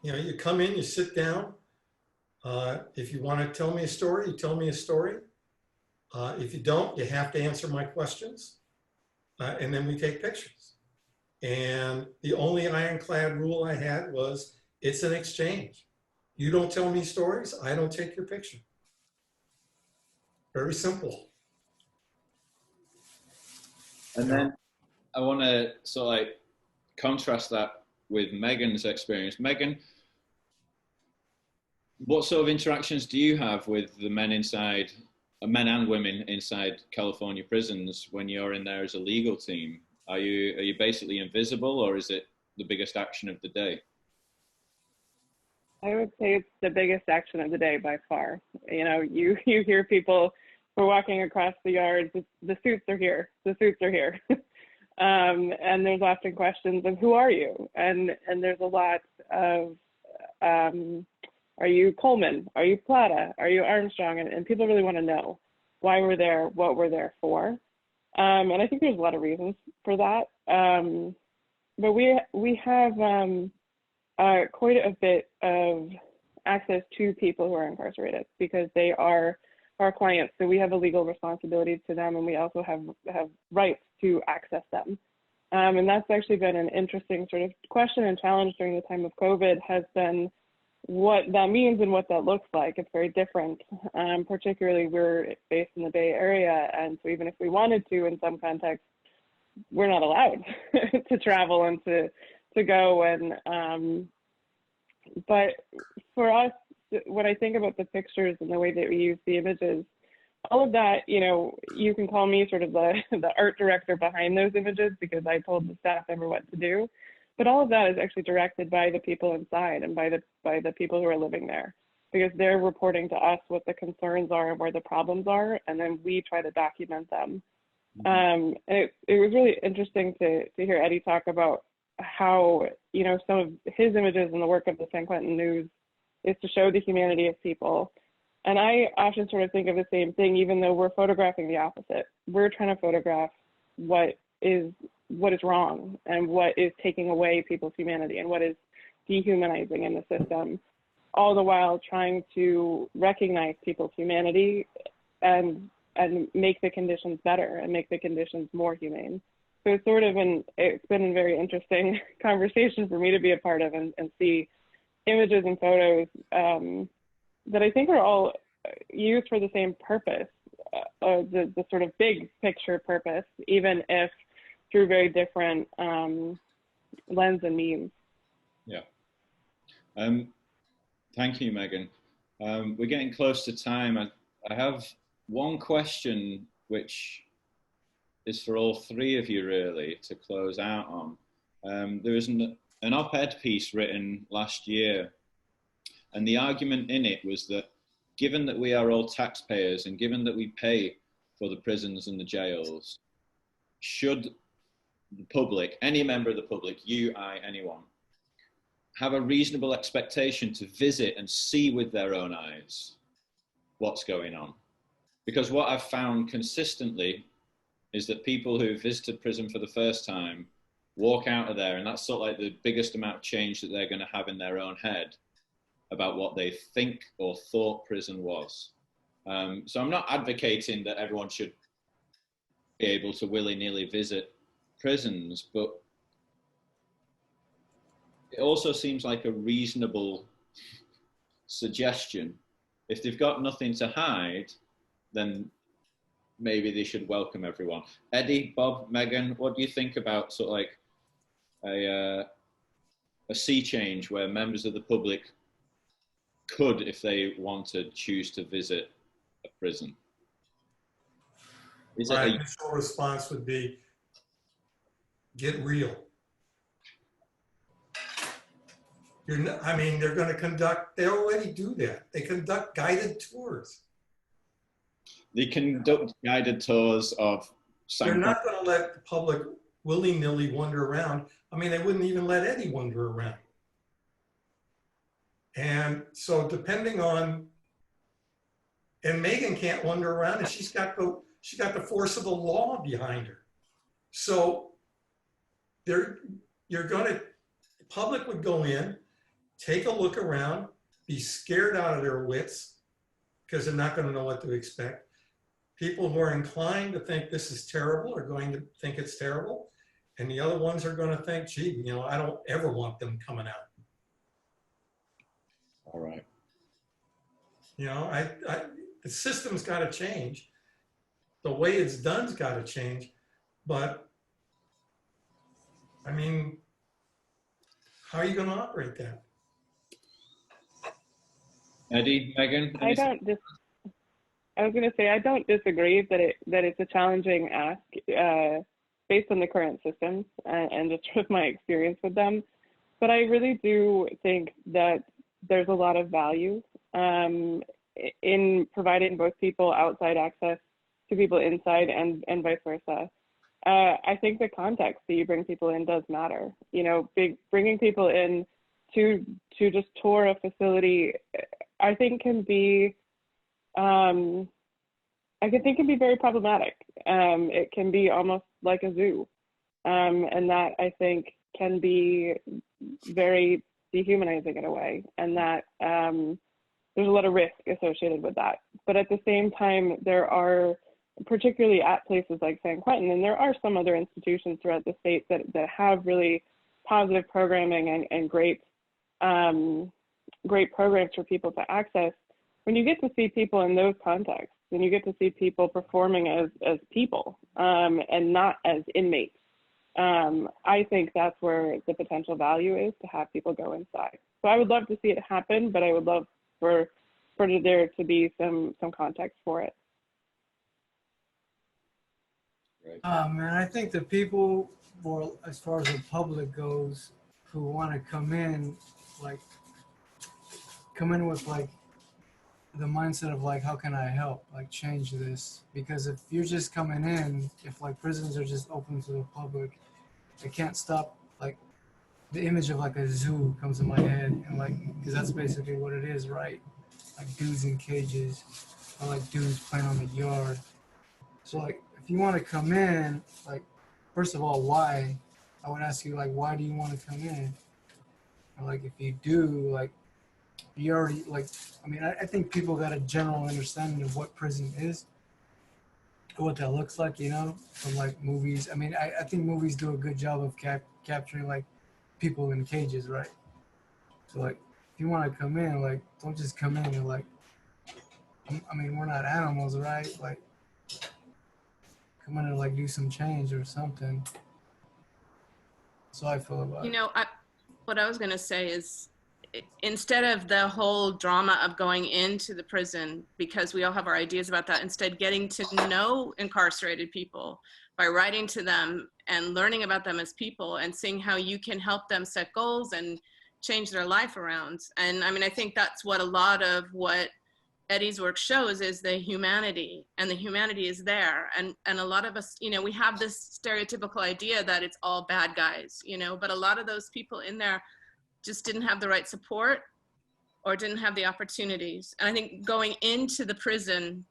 you know, you come in, you sit down. If you want to tell me a story, you tell me a story. If you don't, you have to answer my questions. And then we take pictures. And the only ironclad rule I had was it's an exchange. You don't tell me stories, I don't take your picture. Very simple. And then I want to sort of like contrast that with Megan's experience. Megan, what sort of interactions do you have with the men and women inside California prisons when you're in there as a legal team? Are you basically invisible, or is it the biggest action of the day? I would say it's the biggest action of the day by far. You know, you hear people who are walking across the yard, the suits are here, the suits are here. And there's often questions of who are you? And there's a lot of, are you Coleman? Are you Plata? Are you Armstrong? And people really want to know why we're there, what we're there for. And I think there's a lot of reasons for that. But we have quite a bit of access to people who are incarcerated because they are our clients. So we have a legal responsibility to them, and we also have rights to access them. And that's actually been an interesting sort of question and challenge during the time of COVID, has been what that means and what that looks like. It's very different. Particularly, we're based in the Bay Area, and so even if we wanted to, in some contexts, we're not allowed to travel and to go. And but for us, when I think about the pictures and the way that we use the images, all of that, you know, you can call me sort of the art director behind those images because I told the staff member what to do. But all of that is actually directed by the people inside and by the people who are living there, because they're reporting to us what the concerns are and where the problems are, and then we try to document them. And it was really interesting to hear Eddie talk about how, you know, some of his images in the work of the San Quentin News is to show the humanity of people. And I often sort of think of the same thing, even though we're photographing the opposite. We're trying to photograph what is wrong and what is taking away people's humanity and what is dehumanizing in the system, all the while trying to recognize people's humanity and make the conditions better and make the conditions more humane. So it's it's been a very interesting conversation for me to be a part of and see images and photos that I think are all used for the same purpose, the sort of big picture purpose, even if through very different lens and means. Yeah. Thank you, Megan. We're getting close to time. I have one question which is for all three of you really to close out on. There was an op-ed piece written last year, and the argument in it was that given that we are all taxpayers and given that we pay for the prisons and the jails, should the public, any member of the public, you, I, anyone, have a reasonable expectation to visit and see with their own eyes what's going on? Because what I've found consistently is that people who visited prison for the first time walk out of there, and that's sort of like the biggest amount of change that they're going to have in their own head about what they think or thought prison was. So I'm not advocating that everyone should be able to willy-nilly visit prisons, but it also seems like a reasonable suggestion. If they've got nothing to hide, then maybe they should welcome everyone. Eddie, Bob, Megan, what do you think about sort of like a sea change where members of the public could, if they wanted, choose to visit a prison? My initial response would be, get real. I mean, they're going to conduct, they already do that. They conduct guided tours. They conduct guided tours of San They're Quentin. not going to let the public willy-nilly wander around. I mean, they wouldn't even let Eddie wander around. And so depending on, and Megan can't wander around, and she got the force of the law behind her. So the public would go in, take a look around, be scared out of their wits because they're not going to know what to expect. People who are inclined to think this is terrible are going to think it's terrible. And the other ones are going to think, gee, you know, I don't ever want them coming out. All right. You know, the system's got to change. The way it's done's got to change. But, I mean, how are you going to operate that? Eddie, Megan? I was going to say, I don't disagree that it's a challenging ask based on the current systems and just with my experience with them. But I really do think that there's a lot of value in providing both people outside access to people inside and vice versa. I think the context that you bring people in does matter. You know, bringing people in to just tour a facility, I think can be very problematic. It can be almost like a zoo, and that I think can be very dehumanizing in a way, and that there's a lot of risk associated with that. But at the same time, there are, particularly at places like San Quentin, and there are some other institutions throughout the state that have really positive programming and great programs for people to access. When you get to see people in those contexts, and you get to see people performing as people and not as inmates, I think that's where the potential value is, to have people go inside. So I would love to see it happen, but I would love for there to be some context for it. Right. Man, I think the people, as far as the public goes, who want to come in with like the mindset of like, how can I help, like change this? Because if you're just coming in, if like prisons are just open to the public, I can't stop, like the image of like a zoo comes in my head, and like, because that's basically what it is, right? Like dudes in cages, or like dudes playing on the yard. So like, if you want to come in, like, first of all, why? I would ask you like, why do you want to come in? Or like, if you do, like, you already, like, I mean, I think people got a general understanding of what prison is, what that looks like, you know, from like movies. I mean, I think movies do a good job of capturing like people in cages, right? So like, if you want to come in, like, don't just come in and like, I mean, we're not animals, right? Like, come in and like do some change or something. So I feel about You it. know, what I was going to say is, instead of the whole drama of going into the prison, because we all have our ideas about that, instead getting to know incarcerated people by writing to them and learning about them as people and seeing how you can help them set goals and change their life around. And I mean, I think that's what a lot of what Eddie's work shows is the humanity, and the humanity is there. And a lot of us, you know, we have this stereotypical idea that it's all bad guys, you know, but a lot of those people in there just didn't have the right support or didn't have the opportunities. And I think going into the prison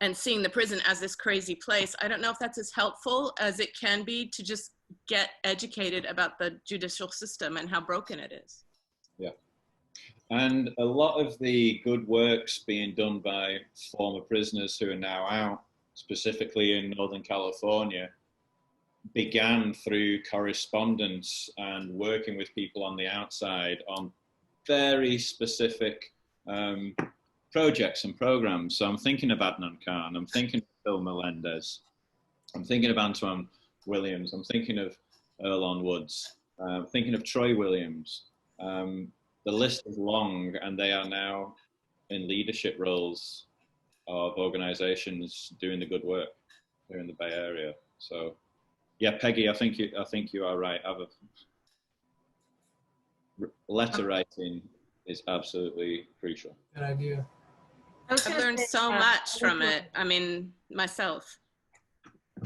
and seeing the prison as this crazy place, I don't know if that's as helpful as it can be to just get educated about the judicial system and how broken it is. Yeah. And a lot of the good works being done by former prisoners who are now out, specifically in Northern California, began through correspondence and working with people on the outside on very specific projects and programs. So I'm thinking of Adnan Khan, I'm thinking of Phil Melendez, I'm thinking of Antoine Williams, I'm thinking of Earlonne Woods, I'm thinking of Troy Williams. The list is long, and they are now in leadership roles of organizations doing the good work here in the Bay Area. So yeah, Peggy, I think you are right. Letter writing is absolutely crucial. Good idea. I've learned so much from it. I mean, myself.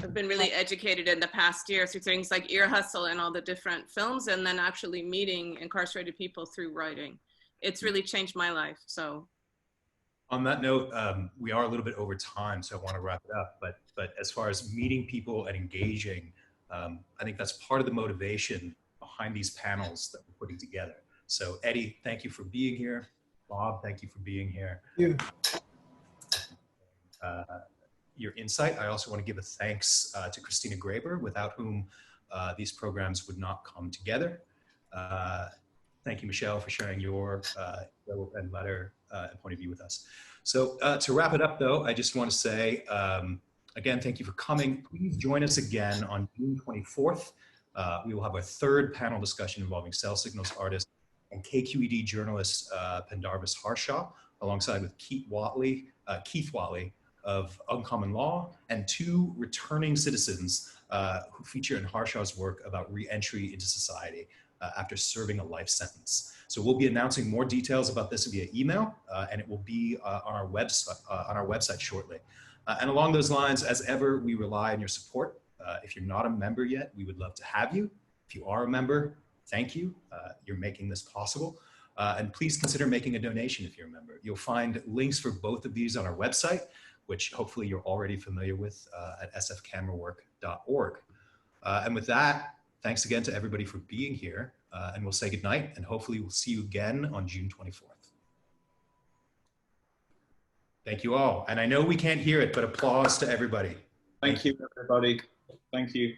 I've been really educated in the past year through things like Ear Hustle and all the different films, and then actually meeting incarcerated people through writing. It's really changed my life, so. On that note, we are a little bit over time, so I want to wrap it up. But as far as meeting people and engaging, I think that's part of the motivation behind these panels that we're putting together. So Eddie, thank you for being here. Bob, thank you for being here. Yeah. Your insight. I also want to give a thanks to Christina Graber, without whom these programs would not come together. Thank you, Michelle, for sharing your and letter and point of view with us. So to wrap it up, though, I just want to say, again, thank you for coming. Please join us again on June 24th. We will have our third panel discussion involving Cell Signals artist and KQED journalist Pendarvis Harshaw, alongside with Keith Watley of Uncommon Law, and two returning citizens who feature in Harshaw's work about re-entry into society after serving a life sentence. So we'll be announcing more details about this via email, and it will be on our website shortly. And along those lines, as ever, we rely on your support. If you're not a member yet, we would love to have you. If you are a member, thank you. You're making this possible. And please consider making a donation if you're a member. You'll find links for both of these on our website, which hopefully you're already familiar with at sfcamerawork.org. And with that, thanks again to everybody for being here. And we'll say goodnight, and hopefully we'll see you again on June 24th. Thank you all. And I know we can't hear it, but applause to everybody. Thank you, everybody. Thank you.